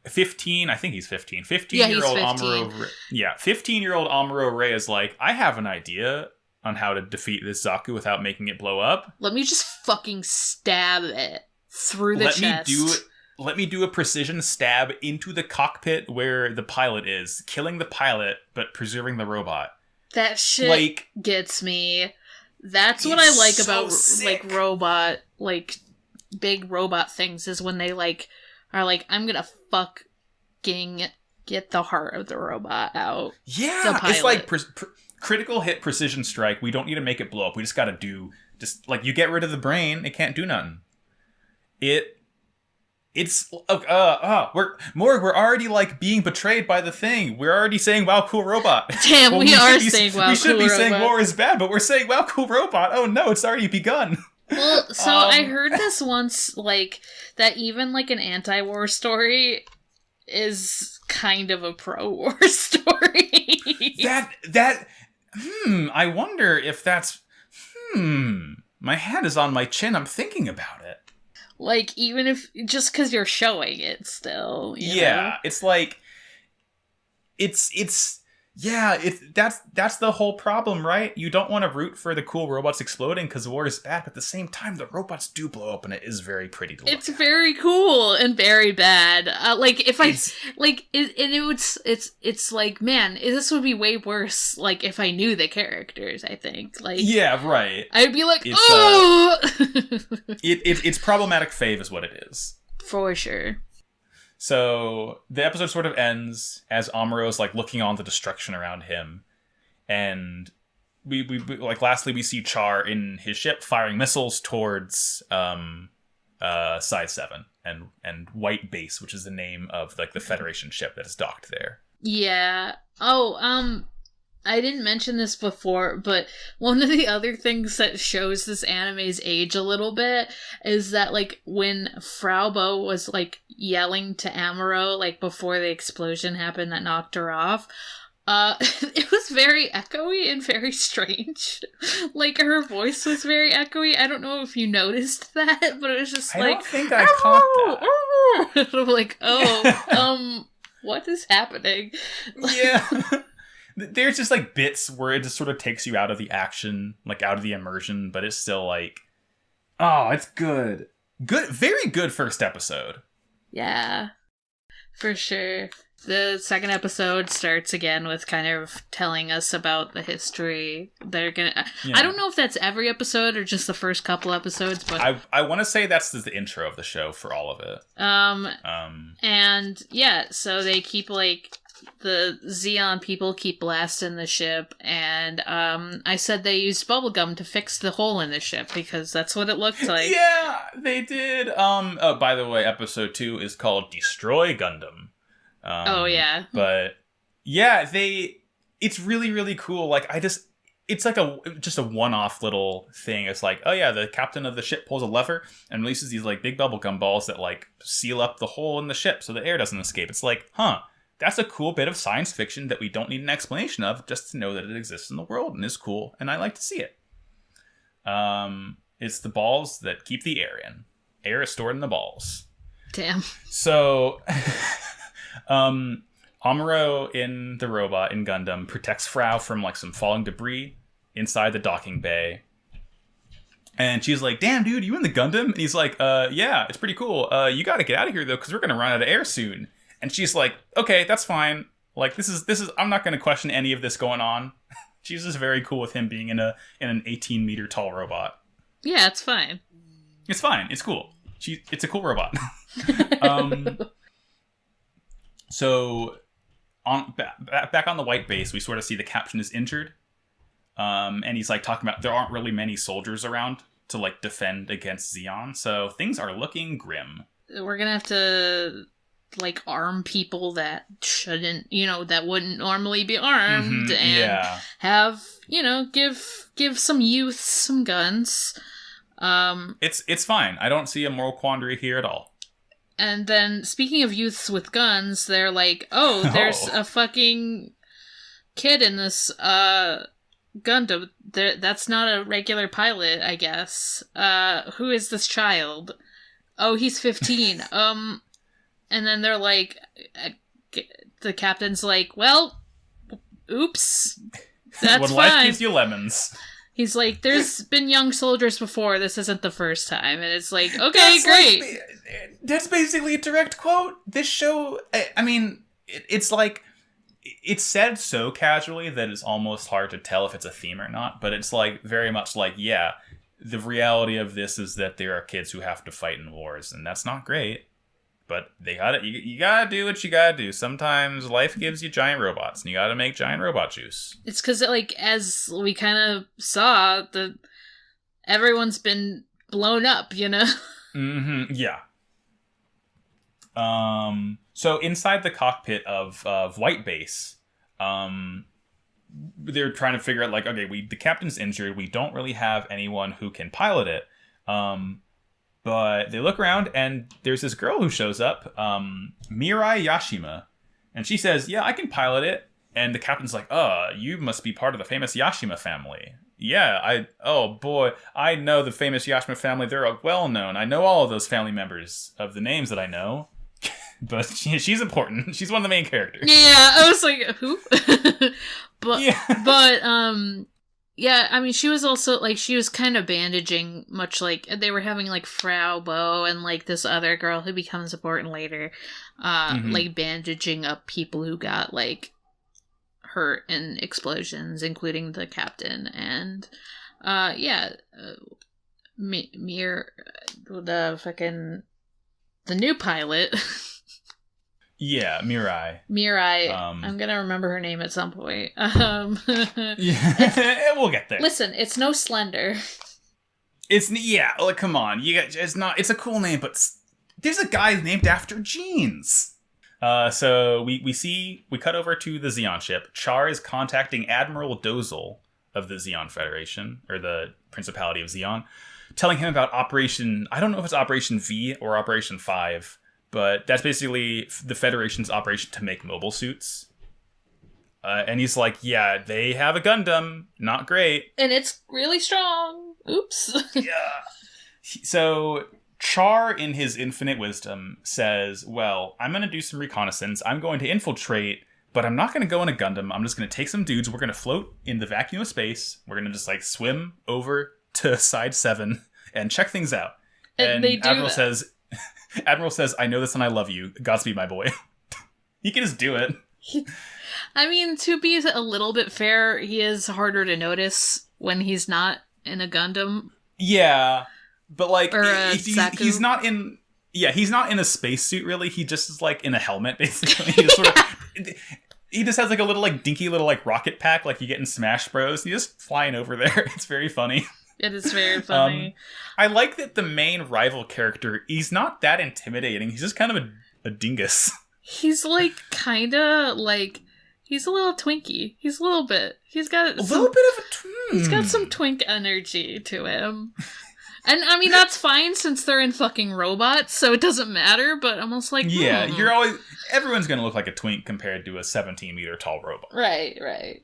15, I think he's 15. 15-year-old Amuro... Yeah, 15-year-old Amuro Ray is like, I have an idea on how to defeat this Zaku without making it blow up. Let me just fucking stab it through the chest. Let me do a precision stab into the cockpit where the pilot is, killing the pilot, but preserving the robot. That shit gets me. That's what I like about, sick. Like, robot, like... big robot things is when they like are like, I'm gonna fucking get the heart of the robot out. Yeah, it's like critical hit precision strike. We don't need to make it blow up. We just gotta like you get rid of the brain, it can't do nothing. We're already like being betrayed by the thing. We're already saying, "Wow, cool robot." Damn, we are saying, "Wow, cool robot." We should be saying war is bad, but we're saying, "Wow, cool robot." Oh no, it's already begun. Well, so I heard this once, like, that even, like, an anti-war story is kind of a pro-war story. I wonder if that's, my hand is on my chin, I'm thinking about it. Like, even if, just because you're showing it still, you know? It's like, that's the whole problem, right? You don't want to root for the cool robots exploding because war is bad, but at the same time, the robots do blow up, and it is very pretty to look at. It's very cool and very bad. It's like, man, this would be way worse. Like, if I knew the characters, I think. Like, yeah, right. I'd be like, oh. It's problematic fave, is what it is. For sure. So the episode sort of ends as Amuro's like looking on the destruction around him, and lastly we see Char in his ship firing missiles towards Side 7 and White Base, which is the name of like the Federation ship that is docked there. Yeah. Oh, I didn't mention this before, but one of the other things that shows this anime's age a little bit is that, like, when Frau Bo was, like, yelling to Amuro, like, before the explosion happened that knocked her off, it was very echoey and very strange. Like, her voice was very echoey. I don't know if you noticed that, but it was just like... I don't think I caught that. I'm like, oh, what is happening? Yeah. There's just like bits where it just sort of takes you out of the action, like out of the immersion, but it's still like, oh, it's good. Good, very good first episode. Yeah, for sure. The second episode starts again with kind of telling us about the history. They're gonna. Yeah. I don't know if that's every episode or just the first couple episodes, but I want to say that's the intro of the show for all of it. And yeah, so they keep like. The Zeon people keep blasting the ship, and I said they used bubblegum to fix the hole in the ship because that's what it looked like. Yeah, they did. Oh, by the way, episode 2 is called Destroy Gundam. Oh yeah. But yeah, it's really, really cool. Like it's like just a one-off little thing. It's like, oh yeah, the captain of the ship pulls a lever and releases these like big bubblegum balls that like seal up the hole in the ship so the air doesn't escape. It's like, huh. That's a cool bit of science fiction that we don't need an explanation of, just to know that it exists in the world and is cool, and I like to see it. It's the balls that keep the air in. Air is stored in the balls. Damn. So, Amuro in the robot in Gundam protects Frau from like some falling debris inside the docking bay. And she's like, damn, dude, you in the Gundam? And he's like, yeah, it's pretty cool. You gotta get out of here, though, because we're gonna run out of air soon. And she's like, okay, that's fine. Like, this is, I'm not going to question any of this going on. She's just very cool with him being in an 18-meter tall robot. Yeah, it's fine. It's fine. It's cool. It's a cool robot. So, back on the White Base, we sort of see the captain is injured. And he's like talking about there aren't really many soldiers around to like defend against Zeon. So things are looking grim. We're going to have to... like arm people that shouldn't, that wouldn't normally be armed, and have, give some youth some guns. It's fine. I don't see a moral quandary here at all. And then speaking of youths with guns, they're like, oh, there's a fucking kid in this Gundam. That's not a regular pilot, I guess. Who is this child? Oh, he's 15. And then they're like, the captain's like, well, oops, that's when fine. Life gives you lemons. He's like, there's been young soldiers before, this isn't the first time. And it's like, okay, great. That's basically a direct quote. This show, I mean, it's like, it's said so casually that it's almost hard to tell if it's a theme or not. But it's like, very much like, yeah, the reality of this is that there are kids who have to fight in wars, and that's not great. But you gotta do what you gotta do. Sometimes life gives you giant robots, and you gotta make giant robot juice. It's because, like, as we kind of saw, everyone's been blown up, Mm-hmm. Yeah. So inside the cockpit of White Base, they're trying to figure out, like, okay, the captain's injured. We don't really have anyone who can pilot it. But they look around, and there's this girl who shows up, Mirai Yashima. And she says, yeah, I can pilot it. And the captain's like, you must be part of the famous Yashima family. Yeah, oh boy, I know the famous Yashima family. They're well known. I know all of those family members of the names that I know. But she's important. She's one of the main characters. Yeah, I was like, who? Yeah, I mean, she was also, like, she was kind of bandaging, much like, they were having, like, Frau Bo and, like, this other girl who becomes important later, like, bandaging up people who got, like, hurt in explosions, including the captain, and, the new pilot. Yeah, Mirai. Mirai. I'm gonna remember her name at some point. Yeah, we'll get there. Listen, it's no Slender. Like, come on, it's a cool name, but there's a guy named after jeans. So we cut over to the Zeon ship. Char is contacting Admiral Dozel of the Zeon Federation, or the Principality of Zeon, telling him about Operation, I don't know if it's Operation V or Operation 5, but that's basically the Federation's operation to make mobile suits. And he's like, yeah, they have a Gundam, not great. And it's really strong. Oops. Yeah. So Char, in his infinite wisdom, says, well, I'm going to do some reconnaissance. I'm going to infiltrate, but I'm not going to go in a Gundam. I'm just going to take some dudes. We're going to float in the vacuum of space. We're going to just like swim over to Side 7 and check things out. And they do Admiral says, I know this and I love you. Godspeed, my boy. He can just do it. I mean, to be a little bit fair, he is harder to notice when he's not in a Gundam. Yeah, but like he's not in. Yeah, he's not in a spacesuit really. He just is like in a helmet basically. He just sort of. He just has like a little like dinky little like rocket pack like you get in Smash Bros. He's just flying over there. It's very funny. It is very funny. I like that the main rival character, he's not that intimidating. He's just kind of a dingus. He's like kind of like he's a little twinky. He's a little bit. He's got little bit of a He's got some twink energy to him. And I mean that's fine since they're in fucking robots, so it doesn't matter, but I'm almost like yeah, everyone's going to look like a twink compared to a 17-meter tall robot. Right.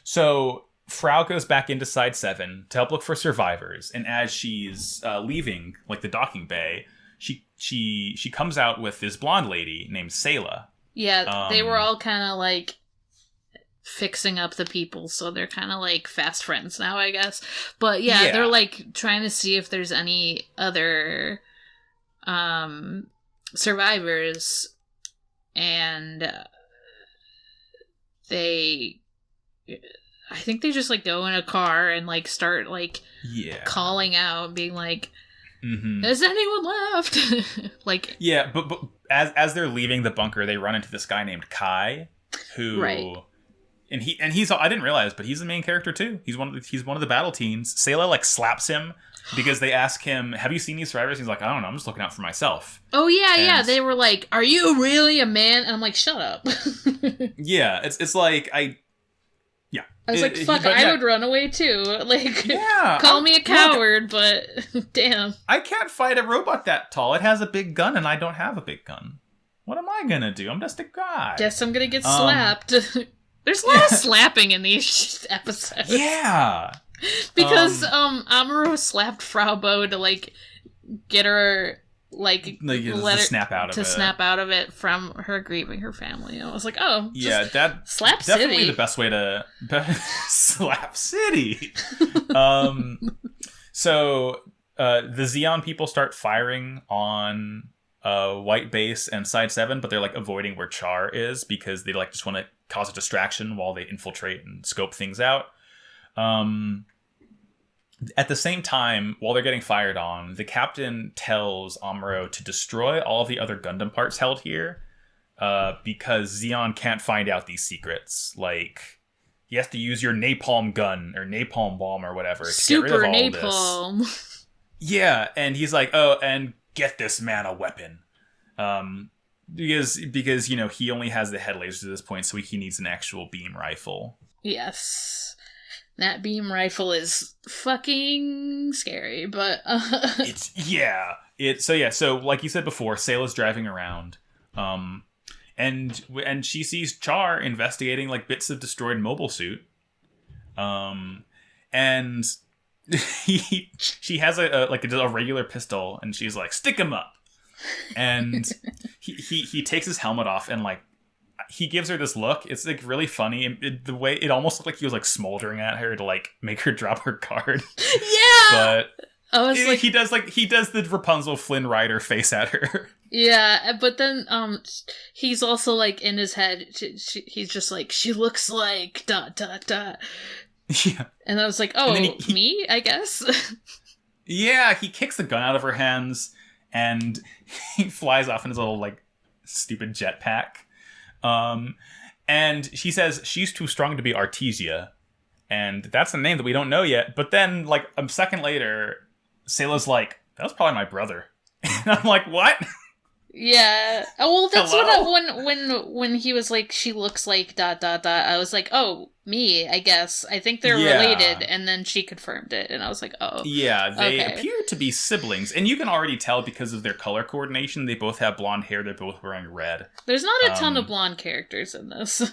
So Frau goes back into Side 7 to help look for survivors, and as she's leaving like the docking bay, she comes out with this blonde lady named Sayla. Yeah, they were all kind of like fixing up the people, so they're kind of like fast friends now, I guess. But yeah, they're like trying to see if there's any other survivors, and I think they just like go in a car and like start like calling out, being like, "Is anyone left?" Like but as they're leaving the bunker, they run into this guy named Kai, who and he's I didn't realize, but he's the main character too. He's one of the battle teens. Sayla like slaps him because they ask him, "Have you seen these survivors?" He's like, "I don't know. I'm just looking out for myself." Oh yeah. They were like, "Are you really a man?" And I'm like, "Shut up." Yeah, it's like I was like, fuck, I would run away too. Like, call me a coward, but damn. I can't fight a robot that tall. It has a big gun and I don't have a big gun. What am I gonna do? I'm just a guy. Guess I'm gonna get slapped. There's a lot of slapping in these episodes. Yeah. Because Amuro slapped Frau Bo to like get her like let her snap out of it from her grieving her family. I was like, oh yeah, that slap definitely city. The best way to slap city. So the Zeon people start firing on White Base and Side 7, but they're like avoiding where Char is because they like just want to cause a distraction while they infiltrate and scope things out. At the same time, while they're getting fired on, the captain tells Amuro to destroy all of the other Gundam parts held here because Zeon can't find out these secrets. Like, you have to use your napalm gun or napalm bomb or whatever to Super get rid of all napalm. this. Yeah, and he's like, oh, and get this man a weapon. Because he only has the head lasers at this point, so he needs an actual beam rifle. Yes. That beam rifle is fucking scary, but So like you said before, Sayla's driving around, and she sees Char investigating like bits of destroyed mobile suit, and she has a regular pistol, and she's like, stick him up, and he takes his helmet off and like. He gives her this look. It's like really funny. The way it almost looked like he was like smoldering at her to like make her drop her guard. Yeah, but I was like, he does the Rapunzel Flynn Rider face at her. Yeah, but then he's also like in his head. He's just like, she looks like ... Yeah, and I was like, oh, me, I guess. Yeah, he kicks the gun out of her hands, and he flies off in his little like stupid jetpack. And she says she's too strong to be Artesia. And that's a name that we don't know yet. But then, like, a second later, Sayla's like, that was probably my brother. And I'm like, what? Yeah. Oh, well, that's Hello? when he was like, she looks like ... I was like, oh, me, I guess. I think they're Yeah. related. And then she confirmed it. And I was like, oh. Yeah, they Okay. appear to be siblings. And you can already tell because of their color coordination. They both have blonde hair. They're both wearing red. There's not a ton of blonde characters in this.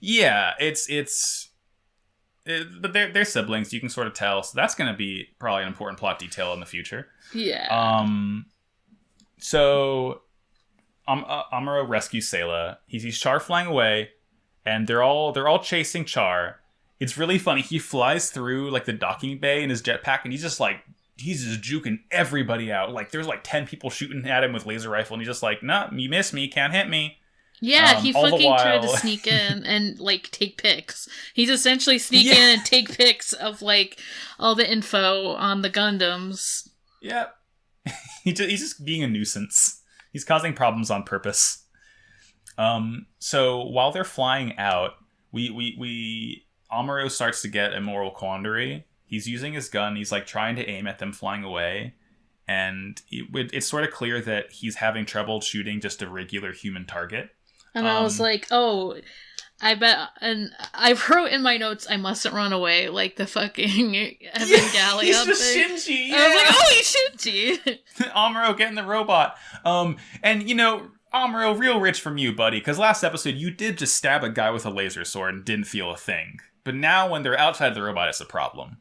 Yeah, but they're siblings. You can sort of tell. So that's going to be probably an important plot detail in the future. Yeah. So Amuro rescues Sayla. He sees Char flying away, and they're all chasing Char. It's really funny. He flies through like the docking bay in his jetpack, and he's just juking everybody out. Like there's like 10 people shooting at him with laser rifle, and he's just like, nah, you missed me, can't hit me. Yeah, he all the fucking tried to while- sneak in and, like, take pics. He's essentially sneak in and take pics of, like, all the info on the Gundams. Yep. He's just being a nuisance. He's causing problems on purpose. So while they're flying out, Amuro starts to get a moral quandary. He's using his gun. He's like trying to aim at them flying away. And it's sort of clear that he's having trouble shooting just a regular human target. And I was like, oh, I bet. And I wrote in my notes, I mustn't run away, like the fucking Evangelion he's just thing. Shinji. I was like, oh, he's Shinji. Amuro getting the robot. And you know, Amuro, real rich from you, buddy, because last episode you did just stab a guy with a laser sword and didn't feel a thing. But now when they're outside the robot, it's a problem.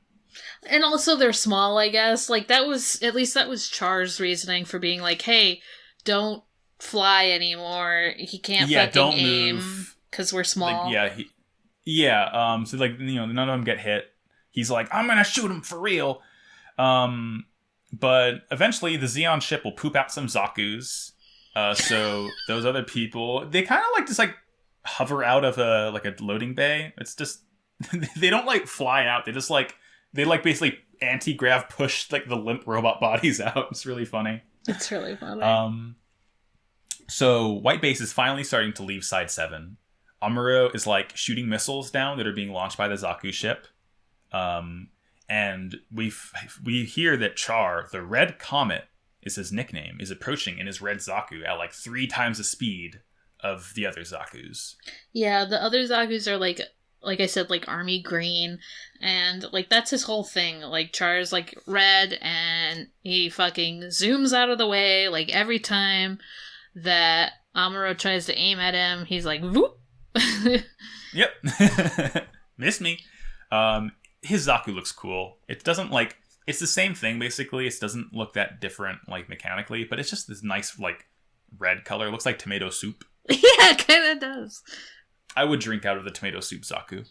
And also they're small, I guess. Like, that was Char's resoning for being like, hey, don't fly anymore. He can't fucking aim because we're small. Like, so like, you know, none of them get hit. He's like, I'm gonna shoot him for real. But eventually the Xeon ship will poop out some Zaku's. So those other people, they kind of like just like hover out of a loading bay. It's just they don't like fly out. They just like basically anti-grav push like the limp robot bodies out. It's really funny. It's really funny. So White Base is finally starting to leave Side 7. Amuro is like shooting missiles down that are being launched by the Zaku ship. And we hear that Char, the Red Comet is his nickname, is approaching in his red Zaku at like 3 times the speed of the other Zakus. Yeah, the other Zakus are like I said, like army green, and like that's his whole thing. Like Char's like red, and he fucking zooms out of the way. Like every time that Amuro tries to aim at him, he's like, whoop. Yep. Missed me. His Zaku looks cool. It doesn't like, it's the same thing basically. It doesn't look that different like mechanically, but it's just this nice like red color. It looks like tomato soup. Yeah, it kind of does. I would drink out of the tomato soup Zaku.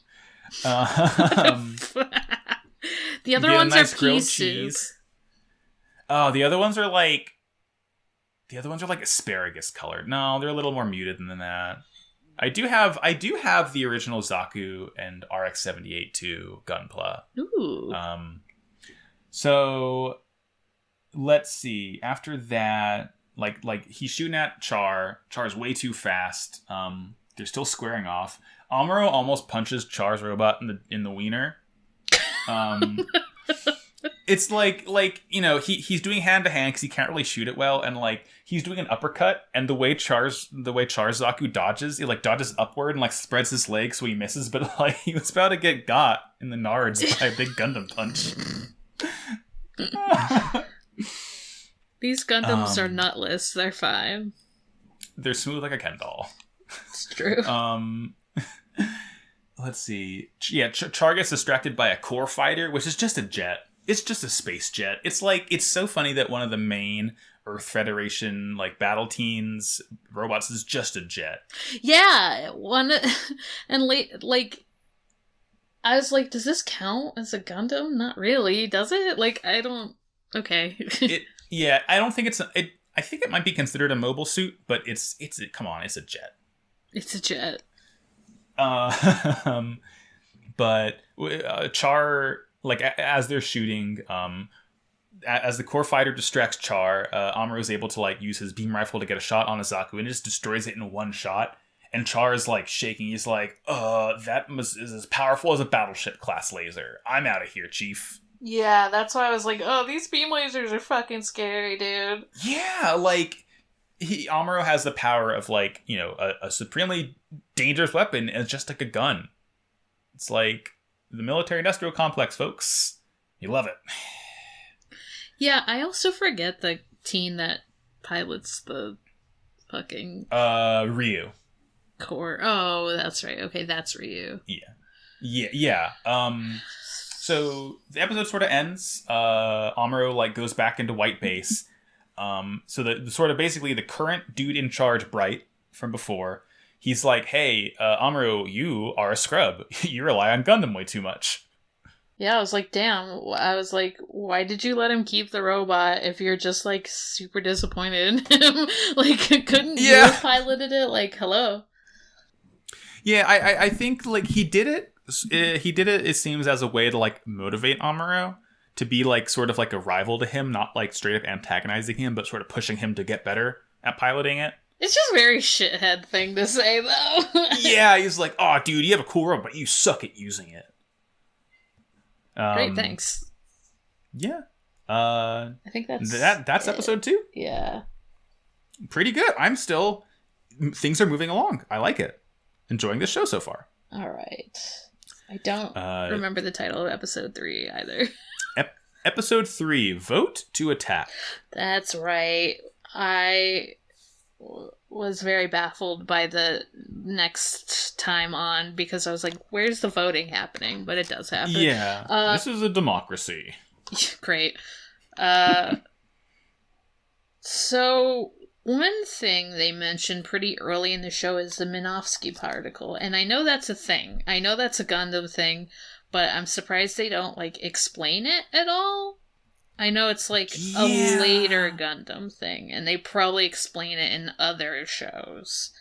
The other ones are pea soup. Oh, the other ones are like asparagus colored. No, they're a little more muted than that. I do have the original Zaku and RX-78 too, Gunpla. Ooh. So let's see. After that, like he's shooting at Char. Char's way too fast. They're still squaring off. Amuro almost punches Char's robot in the wiener. It's like you know, he's doing hand to hand because he can't really shoot it well, and like he's doing an uppercut, and the way Char's Zaku dodges, it like dodges upward and like spreads his legs so he misses, but like he was about to get got in the nards by a big Gundam punch. These Gundams are nutless. They're fine. They're smooth like a Ken doll. It's true. Let's see. Yeah, Char gets distracted by a core fighter, which is just a jet. It's just a space jet. It's like, it's so funny that one of the main Earth Federation like battle teams robots is just a jet. Yeah, one and like I was like, does this count as a Gundam? Not really, does it? Like, I don't. Okay. Yeah, I don't think I think it might be considered a mobile suit, but come on, it's a jet. It's a jet. But Char, like as they're shooting, as the core fighter distracts Char, Amuro is able to like use his beam rifle to get a shot on Azaku, and it just destroys it in one shot. And Char is like shaking. He's like, is as powerful as a battleship class laser. I'm out of here, Chief. Yeah, that's why I was like, oh, these beam lasers are fucking scary, dude. Yeah, like Amuro has the power of like, you know, a supremely dangerous weapon, and it's just like a gun. It's like the military-industrial complex, folks. You love it. Yeah, I also forget the teen that pilots the fucking Ryu. core. Oh, that's right. Okay, that's Ryu. Yeah. So the episode sort of ends. Amuro like goes back into White Base. So the sort of basically the current dude in charge, Bright, from before, he's like, hey, Amuro, you are a scrub. You rely on Gundam way too much. Yeah, I was like, damn. I was like, why did you let him keep the robot if you're just, like, super disappointed in him? Like, couldn't you have piloted it? Like, hello? Yeah, I think, like, he did it, it seems, as a way to, like, motivate Amuro to be, like, sort of like a rival to him, not, like, straight up antagonizing him, but sort of pushing him to get better at piloting it. It's just a very shithead thing to say, though. Yeah, he's like, oh, dude, you have a cool robot, but you suck at using it. Great, thanks. Yeah. I think that's episode 2. Yeah. Pretty good. Things are moving along. I like it. Enjoying this show so far. All right. I don't remember the title of episode 3 either. Episode 3, Vote to Attack. That's right. I was very baffled by the next time on because I was like, where's the voting happening? But it does happen. Yeah. This is a democracy. Great. So one thing they mentioned pretty early in the show is the Minovsky particle. And I know that's a thing. I know that's a Gundam thing, but I'm surprised they don't, like, explain it at all. I know it's, like, a later Gundam thing, and they probably explain it in other shows.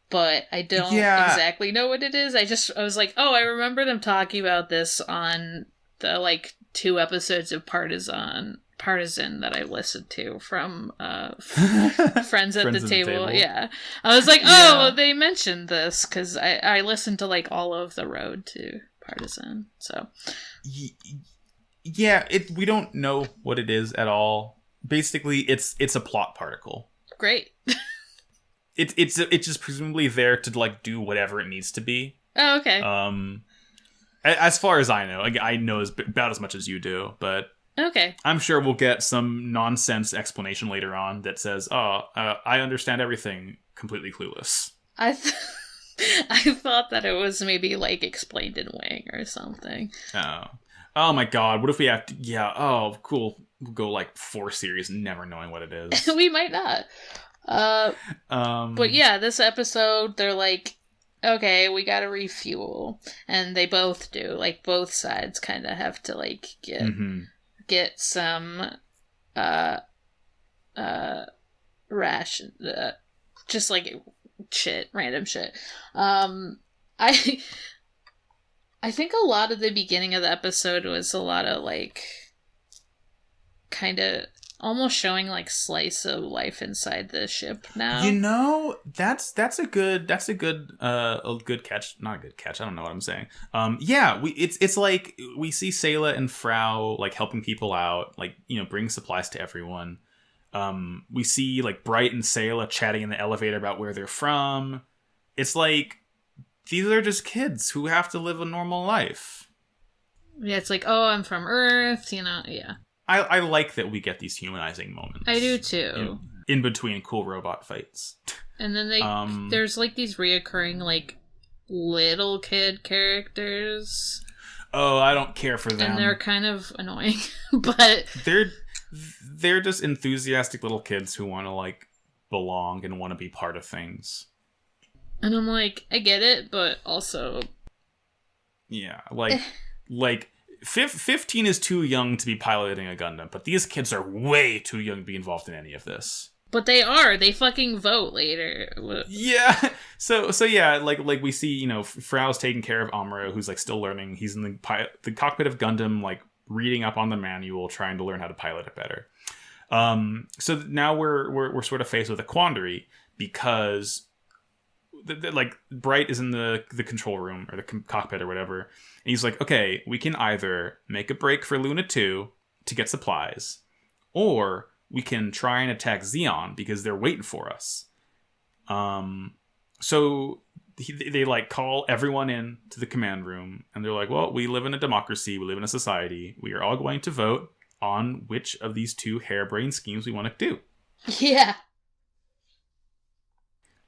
But I don't exactly know what it is. I was like, oh, I remember them talking about this on the, like, 2 episodes of Partisan that I listened to from Friends at the Table. Yeah. I was like, oh, they mentioned this, because I listened to, like, all of the Road to Partisan, so... Yeah, we don't know what it is at all. Basically, it's a plot particle. Great. It's just presumably there to like do whatever it needs to be. Oh, okay. As far as I know, I know about as much as you do, but okay. I'm sure we'll get some nonsense explanation later on that says, I understand everything, completely clueless. I thought that it was maybe like explained in Wing or something. Oh my god, what if we have to... Yeah, oh, cool. We'll go like 4 series never knowing what it is. We might not. But yeah, this episode, they're like, okay, we gotta refuel. And they both do. Like, both sides kind of have to, like, get some, ration... just, like, random shit. I think a lot of the beginning of the episode was a lot of, like, kind of almost showing, like, slice of life inside the ship now. You know, that's a good catch. Not a good catch. I don't know what I'm saying. Yeah, it's like we see Sayla and Frau, like, helping people out, like, you know, bring supplies to everyone. We see, like, Bright and Sayla chatting in the elevator about where they're from. It's like, these are just kids who have to live a normal life. Yeah, it's like, oh, I'm from Earth, you know, yeah. I like that we get these humanizing moments. I do too. In between cool robot fights. And then there's like these reoccurring, like, little kid characters. Oh, I don't care for them. And they're kind of annoying, but... They're just enthusiastic little kids who want to, like, belong and want to be part of things. And I'm like, I get it, but also... Yeah, like 15 is too young to be piloting a Gundam, but these kids are way too young to be involved in any of this. But they are. They fucking vote later. Yeah. So yeah, like we see, you know, Frau's taking care of Amuro, who's, like, still learning. He's in the cockpit of Gundam, like, reading up on the manual, trying to learn how to pilot it better. So now we're sort of faced with a quandary because like Bright is in the control room or the cockpit or whatever, and he's like, okay, we can either make a break for Luna 2 to get supplies, or we can try and attack Xeon because they're waiting for us. So they like call everyone in to the command room, and they're like, well, we live in a democracy, we live in a society, we are all going to vote on which of these two harebrained schemes we want to do. Yeah.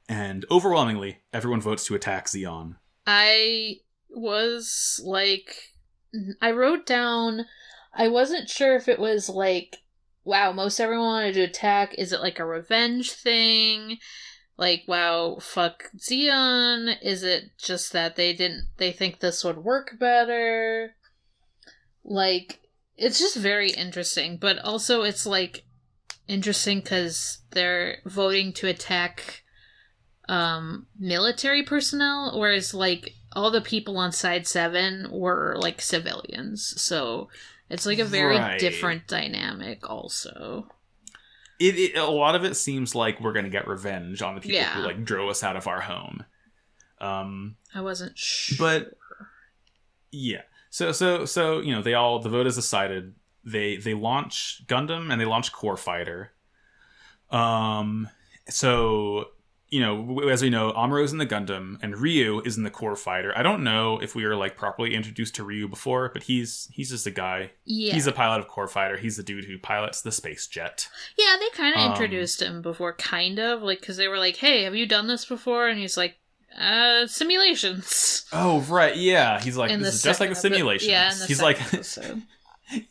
And overwhelmingly, everyone votes to attack Xeon. I was like, I wrote down, I wasn't sure if it was like, wow, most everyone wanted to attack. Is it like a revenge thing? Like, wow, fuck Xeon? Is it just that they think this would work better? Like, it's just very interesting, but also it's like interesting because they're voting to attack military personnel, whereas like all the people on side 7 were like civilians, so it's like a very different dynamic also. A lot of it seems like we're gonna get revenge on the people who like drove us out of our home. I wasn't sure, but yeah, so the vote is decided. They launch Gundam and they launch Core Fighter. So as we know, Amuro's in the Gundam and Ryu is in the Core Fighter. I don't know if we were like properly introduced to Ryu before, but he's just a guy. Yeah. He's a pilot of Core Fighter. He's the dude who pilots the space jet. Yeah, they kind of introduced him before, kind of, like, because they were like, hey, have you done this before? And he's like, simulations. Oh, right, yeah. He's like, this is just like the simulations. Yeah, he's like,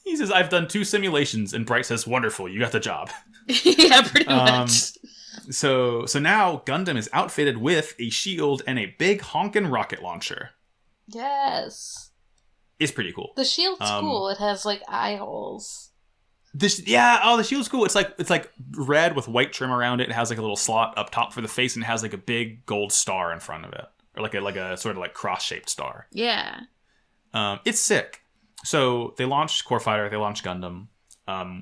he says, I've done 2 simulations, and Bright says, wonderful, you got the job. Yeah, pretty much. So now Gundam is outfitted with a shield and a big honkin' rocket launcher. Yes. It's pretty cool. The shield's cool. It has like eye holes. The shield's cool. It's like red with white trim around it. It has like a little slot up top for the face, and it has like a big gold star in front of it, or like a sort of like cross-shaped star. Yeah. It's sick. So they launched Core Fighter. They launched Gundam.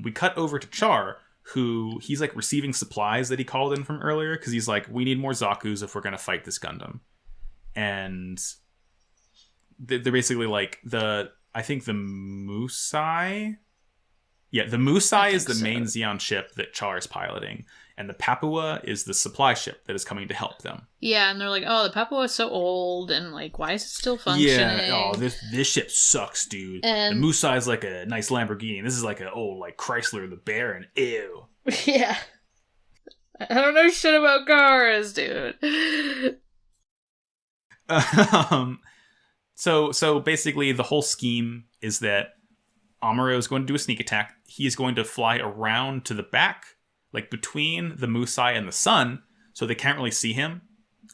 We cut over to Char, who he's like receiving supplies that he called in from earlier, because he's like, we need more Zaku's if we're going to fight this Gundam. And they're basically like I think the Musai. Yeah, the Musai is the main Xeon ship that Char is piloting, and the Papua is the supply ship that is coming to help them. Yeah, and they're like, oh, the Papua is so old, and like, why is it still functioning? Yeah, this ship sucks, dude. And the Musai is like a nice Lamborghini. This is like an old like Chrysler the Baron. Ew. Yeah. I don't know shit about cars, dude. So basically the whole scheme is that Amuro is going to do a sneak attack. He is going to fly around to the back, like between the Musai and the sun, so they can't really see him,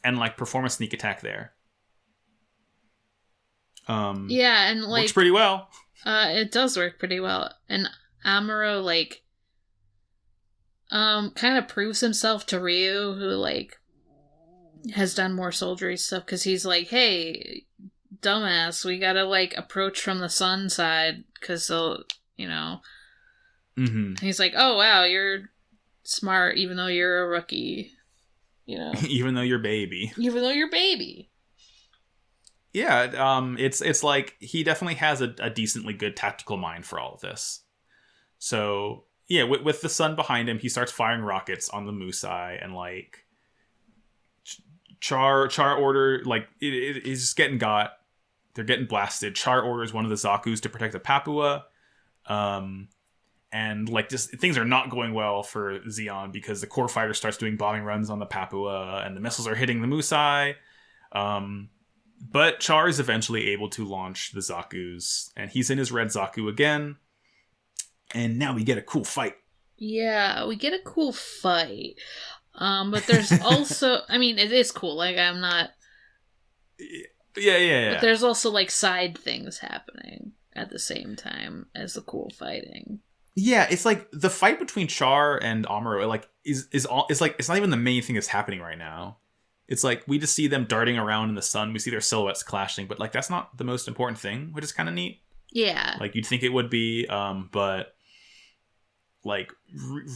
and like perform a sneak attack there. Yeah, and like works pretty well. It does work pretty well. And Amuro like kind of proves himself to Ryu, who like has done more soldiery stuff, because he's like, hey, dumbass, we gotta like approach from the sun side, because they'll, Mm-hmm. He's like, oh wow, you're smart even though you're a rookie, even though you're baby. Yeah, it's like he definitely has a decently good tactical mind for all of this. So yeah, with the sun behind him, he starts firing rockets on the Musai, and like Char order, like it is just getting got. They're getting blasted. Char orders one of the Zaku's to protect the Papua. And like just things are not going well for Xeon, because the Core Fighter starts doing bombing runs on the Papua, and the missiles are hitting the Musai. But Char is eventually able to launch the Zaku's, and he's in his red Zaku again. And now we get a cool fight. Yeah, we get a cool fight. But there's also, I mean, it is cool. Like, I'm not... Yeah. But there's also, like, side things happening at the same time as the cool fighting. Yeah, it's like the fight between Char and Amuro, like, is like, it's not even the main thing that's happening right now. It's like, we just see them darting around in the sun. We see their silhouettes clashing, but, like, that's not the most important thing, which is kind of neat. Yeah. Like you'd think it would be, but like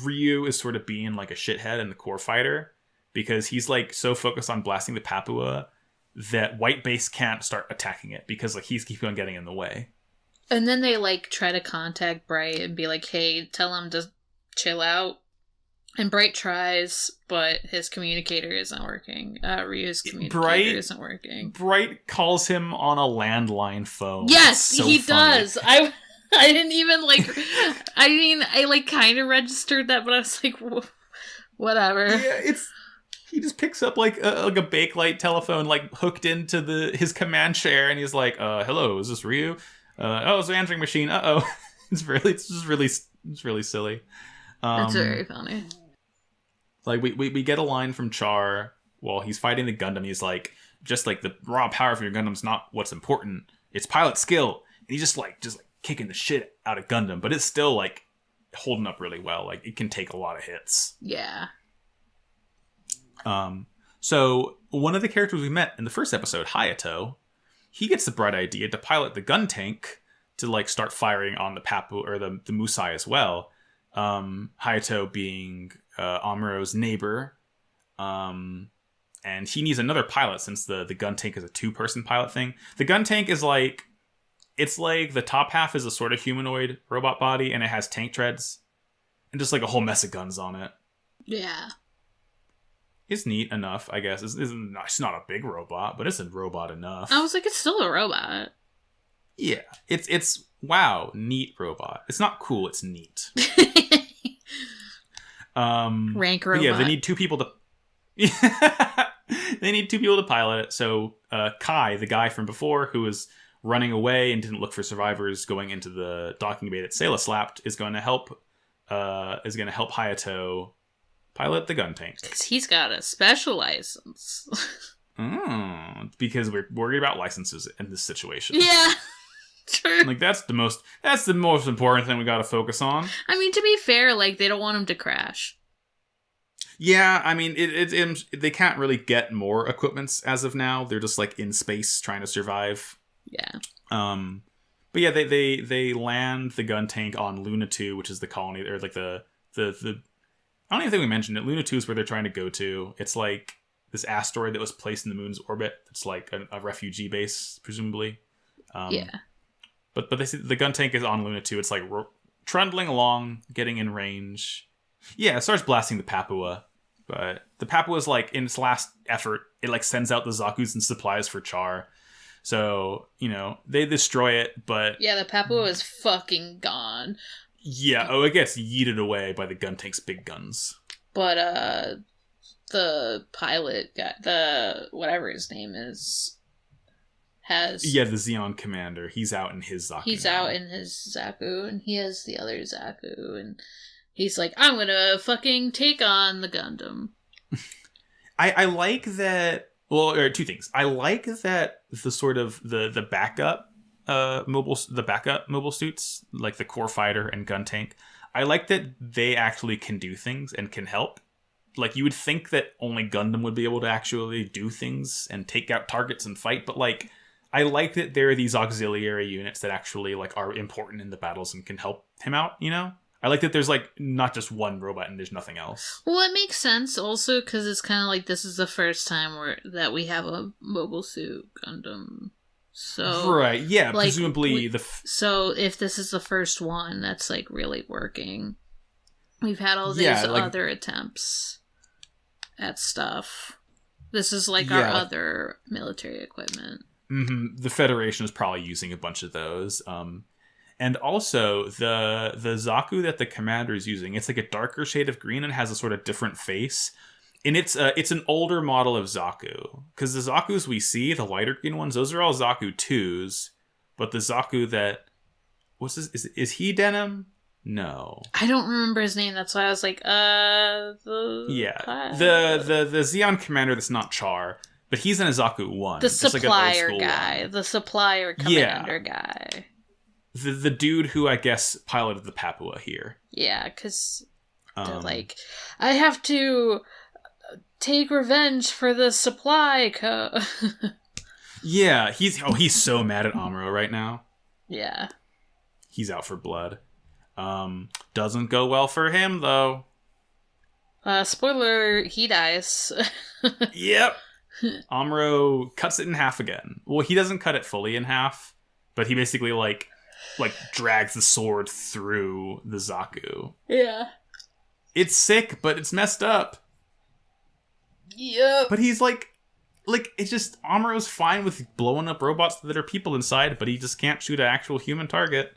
Ryu is sort of being like a shithead and the core fighter because he's like so focused on blasting the Papua that white base can't start attacking it because like he's keep on getting in the way. And then they like try to contact Bright and be like, hey, tell him to chill out. And Bright tries, but his communicator isn't working. Ryu's communicator isn't working. Bright calls him on a landline phone. Yes, so he funny. does. I didn't even like. I mean, I like kind of registered that, but I was like, whatever. Yeah, he just picks up like a Bakelite telephone like hooked into his command chair, and he's like, "Hello, is this Ryu? It's an answering machine. It's really silly. That's very funny. Like we get a line from Char while he's fighting the Gundam. He's like, just like the raw power of your Gundam's not what's important. It's pilot skill. And he's just like kicking the shit out of Gundam, but it's still like holding up really well. Like it can take a lot of hits. Yeah. So one of the characters we met in the first episode, Hayato, he gets the bright idea to pilot the gun tank to like start firing on the Papu or the Musai as well. Hayato being Amuro's neighbor, and he needs another pilot since the gun tank is a 2-person pilot thing. The gun tank is like, it's like the top half is a sort of humanoid robot body, and it has tank treads, and just like a whole mess of guns on it. Yeah. It's neat enough, I guess. It's not a big robot, but it's a robot enough. I was like, it's still a robot. Yeah, it's wow, neat robot. It's not cool, it's neat. Rank robot. Yeah, they need 2 people to. They need 2 people to pilot it. So Kai, the guy from before, who was running away and didn't look for survivors, going into the docking bay that Sayla slapped, is going to help. Hayato pilot the gun tank because he's got a special license. Because we're worried about licenses in this situation. Yeah. True. Like that's the most important thing we got to focus on. I mean, to be fair, like they don't want him to crash. Yeah, I mean, they can't really get more equipments as of now. They're just like in space trying to survive. Yeah. But yeah, they land the gun tank on Luna 2, which is the colony, or like the I don't even think we mentioned it. Luna 2 is where they're trying to go to. It's like this asteroid that was placed in the moon's orbit. It's like a refugee base, presumably. Yeah. But they see the gun tank is on Luna 2. It's like trundling along, getting in range. Yeah, it starts blasting the Papua. But the Papua's like, in its last effort, it like sends out the Zaku's and supplies for Char. So, they destroy it, but... Yeah, the Papua is fucking gone. Yeah, it gets yeeted away by the gun tank's big guns. But, the pilot guy, whatever his name is, has... Yeah, the Xeon commander. He's out in his Zaku. He's out in his Zaku, and he has the other Zaku, and he's like, I'm gonna fucking take on the Gundam. I like that... Well, or 2 things. I like that the sort of the backup mobile suits, like the core fighter and gun tank. I like that they actually can do things and can help. Like you would think that only Gundam would be able to actually do things and take out targets and fight, but like I like that there are these auxiliary units that actually like are important in the battles and can help him out. I like that there's like not just one robot and there's nothing else. Well, it makes sense also because it's kind of like this is the first time that we have a mobile suit Gundam. So right, yeah, like, presumably so if this is the first one that's like really working, we've had all these other attempts at stuff. This is like our other military equipment. Mm-hmm. The Federation is probably using a bunch of those. And also, the Zaku that the commander is using, it's like a darker shade of green and has a sort of different face. And it's an older model of Zaku. Because the Zakus we see, the lighter green ones, those are all Zaku 2s. But the Zaku that... What's this? Is he denim? No. I don't remember his name. That's why I was like, Yeah. The Xeon commander that's not Char. But he's in a Zaku 1. The supplier guy. One. The supplier commander guy. The dude who I guess piloted the Papua here. Yeah, because they're like, I have to take revenge for the supply Yeah, he's so mad at Amuro right now. Yeah. He's out for blood. Doesn't go well for him, though. Spoiler, he dies. Yep. Amuro cuts it in half again. Well, he doesn't cut it fully in half, but he basically, like drags the sword through the Zaku. Yeah. It's sick, but it's messed up. Yep. But he's like, it's just, Amuro's fine with blowing up robots that are people inside, but he just can't shoot an actual human target.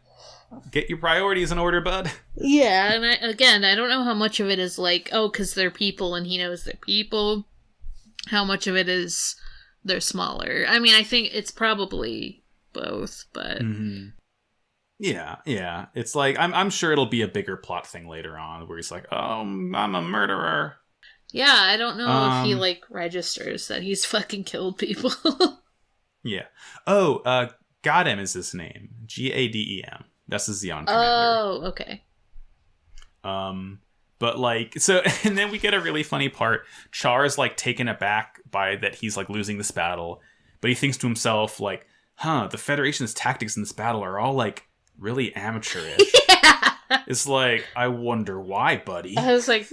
Get your priorities in order, bud. Yeah, and I don't know how much of it is like, oh, because they're people and he knows they're people. How much of it is they're smaller. I mean, I think it's probably both, but... Mm-hmm. Yeah. It's like, I'm sure it'll be a bigger plot thing later on, where he's like, oh, I'm a murderer. Yeah, I don't know if he, like, registers that he's fucking killed people. Yeah. Oh, Gundam is his name. Gadem. That's the Zeon commander. Oh, okay. But, like, so, and then we get a really funny part. Char is, like, taken aback by that he's, like, losing this battle. But he thinks to himself, like, the Federation's tactics in this battle are all, like, really amateurish. Yeah. It's like, I wonder why, buddy. I was like,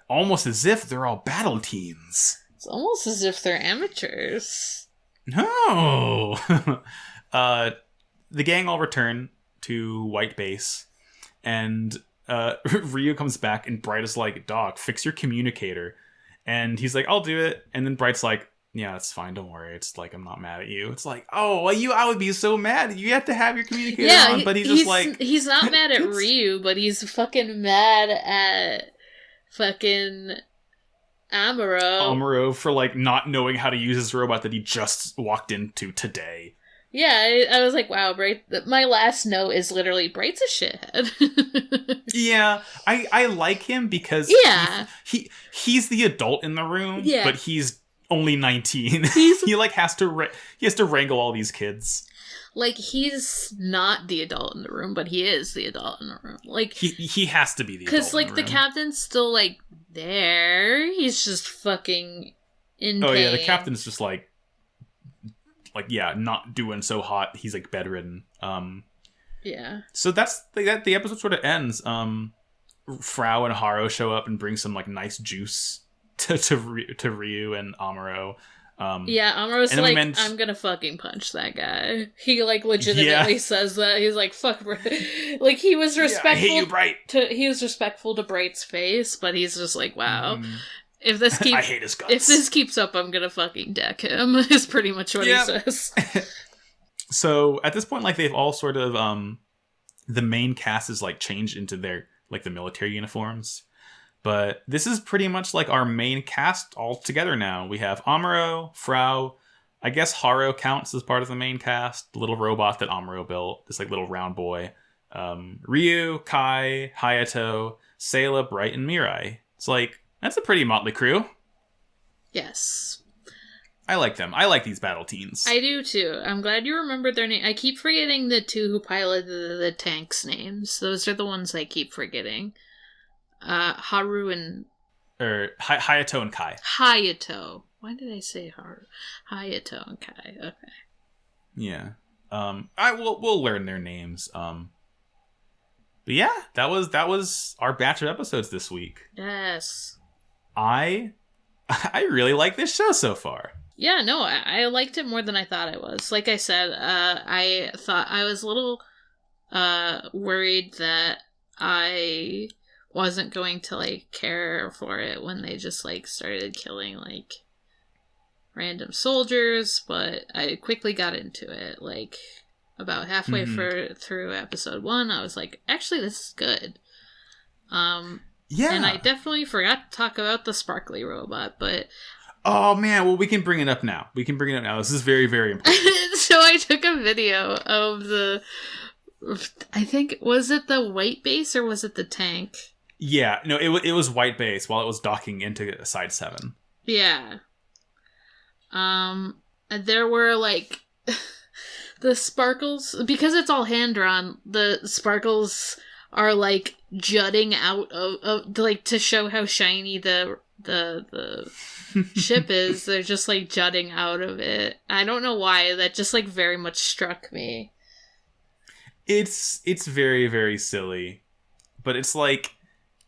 Almost as if they're all battle teams. It's almost as if they're amateurs. No! The gang all return to White Base, and Ryu comes back, and Bright is like, dog, fix your communicator. And he's like, I'll do it. And then Bright's like, yeah, it's fine, don't worry. It's like, I'm not mad at you. It's like, oh, well, I would be so mad. You have to have your communicator on. But he's just like... He's not mad at Ryu, but he's fucking mad at fucking Amuro. Amuro for, like, not knowing how to use his robot that he just walked into today. Yeah, I was like, wow, Bright. My last note is literally, Bright's a shithead. Yeah, I like him because he's the adult in the room, but he's only 19. He like has to wrangle all these kids. Like, he's not the adult in the room, but he is the adult in the room. Like, he has to be the adult in the room. Because, like, the captain's still, like, there. He's just fucking in pain. Yeah, the captain's just like, yeah, not doing so hot. He's, like, bedridden. Yeah. So that's, the episode sort of ends. Frau and Haro show up and bring some, like, nice juice to Ryu and Amuro. Amuro's like, I'm gonna fucking punch that guy. He, like, legitimately says that. He's like, fuck, like, he was respectful. I hate you, Bright. He was respectful to Bright's face, but he's just like, wow. If this keeps, I hate his guts. If this keeps up, I'm gonna fucking deck him. Is pretty much what he says. So at this point, like, they've all sort of the main cast is like changed into their, like, the military uniforms. But this is pretty much like our main cast all together now. We have Amuro, Frau. I guess Haro counts as part of the main cast. The little robot that Amuro built, this, like, little round boy. Ryu, Kai, Hayato, Sayla, Bright, and Mirai. It's like, that's a pretty motley crew. Yes. I like them. I like these battle teens. I do too. I'm glad you remembered their name. I keep forgetting the two who piloted the tanks' names. Those are the ones I keep forgetting. Haru and... Hayato and Kai. Hayato. Why did I say Haru? Hayato and Kai. Okay. Yeah. We'll learn their names. But yeah, that was our batch of episodes this week. Yes. I really like this show so far. Yeah, no, I liked it more than I thought I was. Like I said, I thought I was a little worried that I wasn't going to, like, care for it when they just, like, started killing, like, random soldiers, but I quickly got into it. Like, about halfway through episode 1, I was like, actually, this is good. Yeah. And I definitely forgot to talk about the sparkly robot, but... Oh, man, well, we can bring it up now. This is very, very important. So I took a video of the... I think, was it the white base or was it the tank? Yeah, no, it was white base while it was docking into Side 7. Yeah. There were, like... the sparkles... Because it's all hand-drawn, the sparkles are, like, jutting out of like, to show how shiny the ship is. They're just, like, jutting out of it. I don't know why. That just, like, very much struck me. It's very, very silly. But it's like,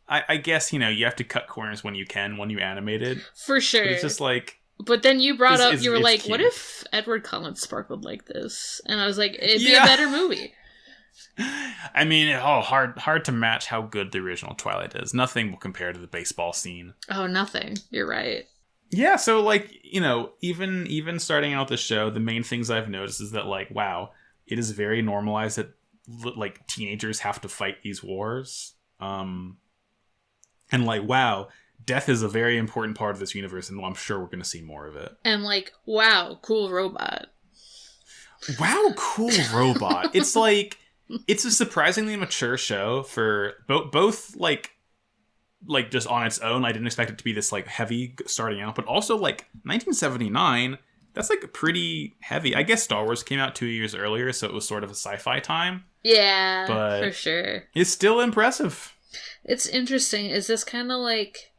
I guess, you have to cut corners when you animate it. For sure. But it's just like... But then you brought up, you were like, cute. what if Edward Cullen sparkled like this? And I was like, it'd be a better movie. I mean, hard to match how good the original Twilight is. Nothing will compare to the baseball scene. Oh, nothing. You're right. Yeah, so like, even starting out the show, the main things I've noticed is that like, wow, it is very normalized that like teenagers have to fight these wars. And like, wow, death is a very important part of this universe, and I'm sure we're going to see more of it. And like, wow, cool robot. Wow, cool robot. It's like, it's a surprisingly mature show for both like just on its own. I didn't expect it to be this like heavy starting out, but also like 1979, that's like pretty heavy. I guess Star Wars came out 2 years earlier, so it was sort of a sci-fi time. Yeah, but for sure. It's still impressive. It's interesting. Is this kind of like...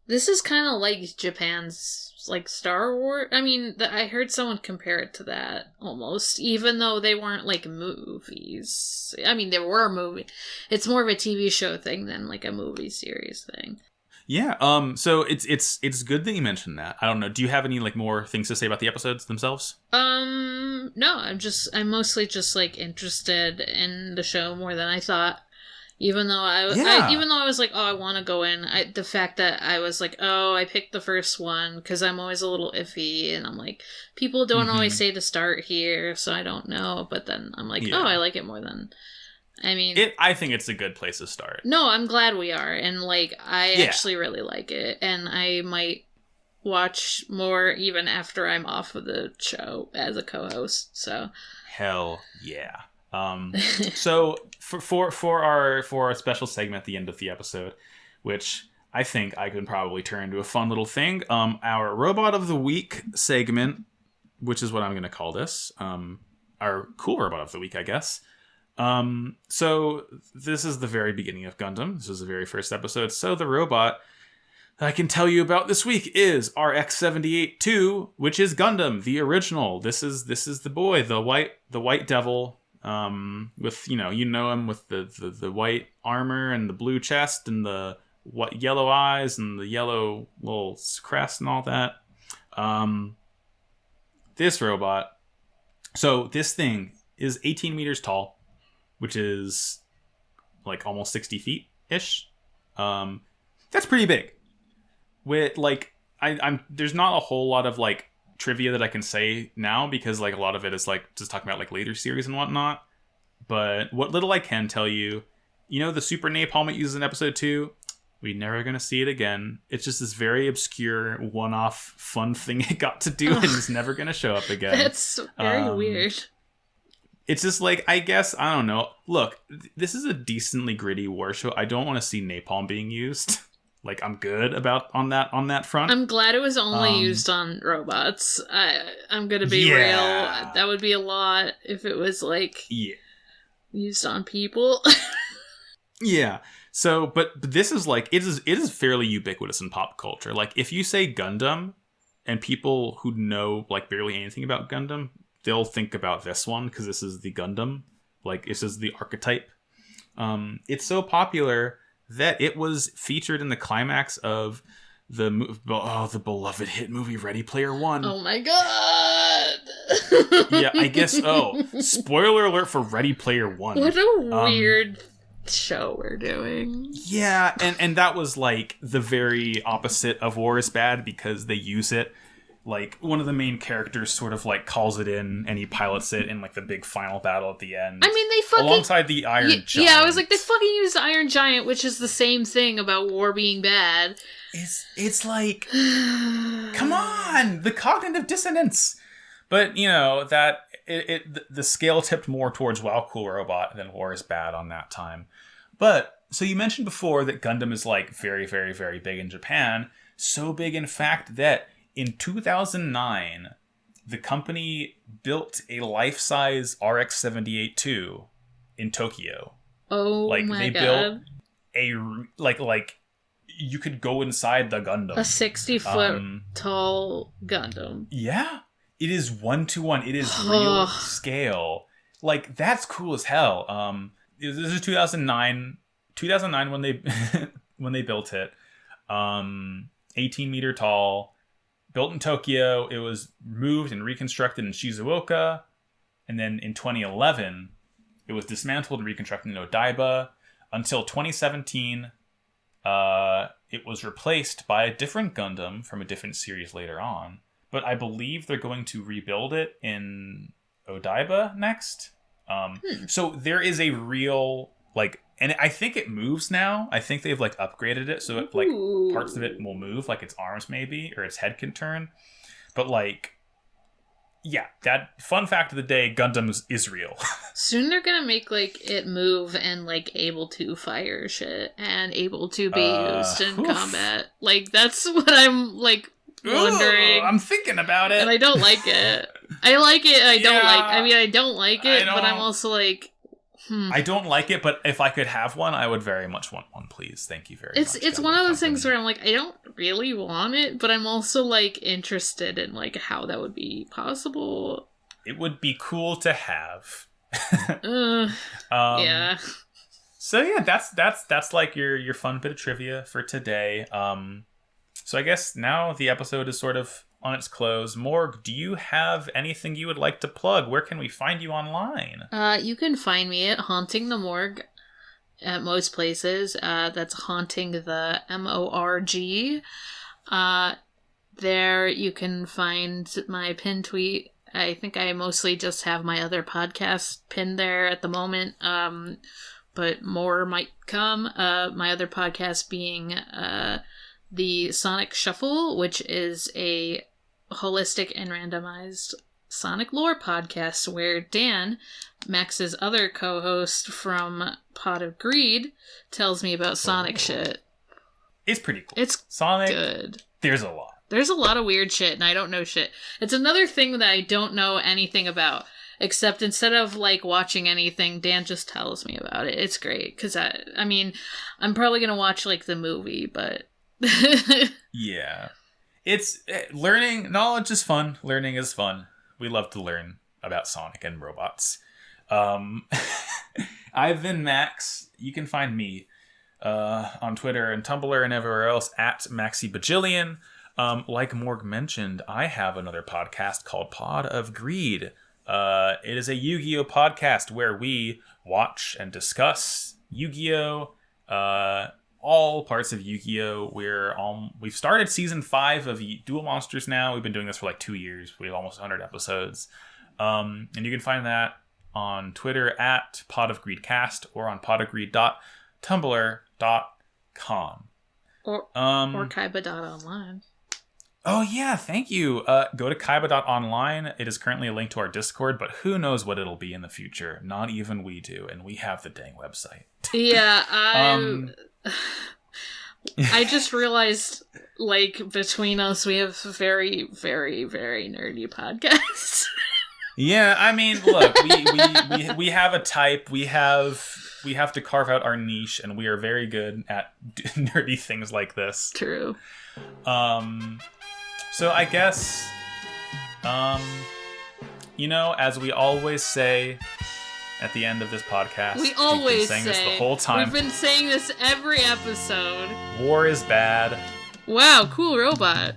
This is kind of like Japan's like Star Wars. I mean, I heard someone compare it to that almost, even though they weren't like movies. I mean, there were movies. It's more of a TV show thing than like a movie series thing. Yeah. So it's good that you mentioned that. I don't know. Do you have any like more things to say about the episodes themselves? No. I'm mostly just like interested in the show more than I thought. Even though I was like, oh, I want to go in. The fact that I was like, oh, I picked the first one because I'm always a little iffy, and I'm like, people don't always say to start here, so I don't know. But then I'm like, oh, I like it more than. I mean, I think it's a good place to start. No, I'm glad we are, and like, I actually really like it, and I might watch more even after I'm off of the show as a co-host. So. Hell yeah. So for our special segment at the end of the episode, which I think I could probably turn into a fun little thing, our Robot of the Week segment, which is what I'm going to call this, our cool Robot of the Week, I guess. So this is the very beginning of Gundam. This is the very first episode. So the robot I can tell you about this week is RX-78-2, which is Gundam, the original. This is the boy, the white devil. With you know him with the white armor and the blue chest and the yellow eyes and the yellow little crest and all that. This robot, so this thing is 18 meters tall, which is like almost 60 feet ish. That's pretty big. With like I'm there's not a whole lot of like trivia that I can say now because like a lot of it is like just talking about like later series and whatnot. But what little I can tell you, the super napalm it uses in episode 2, we're never gonna see it again. It's just this very obscure one-off fun thing it got to do and it's never gonna show up again. That's very weird. It's just like, I guess, I don't know. Look, this is a decently gritty war show. I don't want to see napalm being used. Like, I'm good on that front. I'm glad it was only used on robots. I'm gonna be real. That would be a lot if it was like used on people. Yeah. So, but this is like it is fairly ubiquitous in pop culture. Like, if you say Gundam, and people who know like barely anything about Gundam, they'll think about this one because this is the Gundam. Like, this is the archetype. It's so popular that it was featured in the climax of the beloved hit movie Ready Player One. Oh my god! Yeah, I guess. Oh, spoiler alert for Ready Player One. What a weird show we're doing. Yeah, and that was like the very opposite of War is Bad because they use it. Like, one of the main characters sort of, like, calls it in, and he pilots it in, like, the big final battle at the end. I mean, they fucking... Alongside the Iron Giant. Yeah, I was like, they fucking used the Iron Giant, which is the same thing about war being bad. It's like... come on! The cognitive dissonance! But, that... the scale tipped more towards Wow Cool Robot than War is Bad on that time. But, so you mentioned before that Gundam is, like, very, very, very big in Japan. So big, in fact, that... in 2009, the company built a life-size RX-78-2 in Tokyo. Oh my god. They built a, like, you could go inside the Gundam. A 60-foot tall Gundam. Yeah. It is 1-to-1. It is real scale. like that's cool as hell. This is 2009 when they when they built it. 18-meter tall, built in Tokyo. It was moved and reconstructed in Shizuoka, and then in 2011 it was dismantled and reconstructed in Odaiba until 2017. It was replaced by a different Gundam from a different series later on. But I believe they're going to rebuild it in Odaiba next. So there is a real, like, and I think it moves now. I think they've, like, upgraded it so it, like, parts of it will move, like its arms maybe, or its head can turn. But, like, yeah, that fun fact of the day, Gundam is real. Soon they're gonna make, like, it move and, like, able to fire shit and able to be used in combat. Like, that's what I'm, like, wondering. Ooh, I'm thinking about it. And I don't like it. I like it, I don't like I don't like it, but I'm also like, I don't like it, but if I could have one, I would very much want one, please. Thank you very much. It's one of those things where I'm like, I don't really want it, but I'm also, like, interested in, like, how that would be possible. It would be cool to have. Yeah. So yeah, that's like your fun bit of trivia for today. So I guess now the episode is sort of on its close. Morg, do you have anything you would like to plug? Where can we find you online? You can find me at Haunting the Morgue at most places. That's Haunting the MORG. There you can find my pin tweet. I think I mostly just have my other podcast pinned there at the moment. But more might come. My other podcast being the Sonic Shuffle, which is a holistic and randomized Sonic lore podcast where Dan, Max's other co-host from Pot of Greed, tells me about Sonic shit. It's pretty cool. It's Sonic, good. There's a lot. There's a lot of weird shit, and I don't know shit. It's another thing that I don't know anything about, except instead of, like, watching anything, Dan just tells me about it. It's great, because, I mean, I'm probably going to watch, like, the movie, but... Yeah. It's learning. Knowledge is fun. Learning is fun. We love to learn about Sonic and robots. I've been Max. You can find me on Twitter and Tumblr and everywhere else at MaxyBajillion. Like Morg mentioned, I have another podcast called Pod of Greed. It is a Yu-Gi-Oh podcast where we watch and discuss Yu-Gi-Oh! All parts of Yu-Gi-Oh! We've started season 5 of Duel Monsters now. We've been doing this for like 2 years. We have almost 100 episodes. And you can find that on Twitter at podofgreedcast or on podofgreed.tumblr.com. Or kaiba.online. Oh yeah, thank you. Go to kaiba.online. It is currently a link to our Discord, but who knows what it'll be in the future. Not even we do, and we have the dang website. Yeah, I just realized, like, between us, we have very, very, very nerdy podcasts. Yeah, I mean, look, we have a type. We have to carve out our niche, and we are very good at nerdy things like this. True. So I guess, as we always say at the end of this podcast, we always say this the say whole time. We've been saying this every episode. War is bad. Wow, cool robot.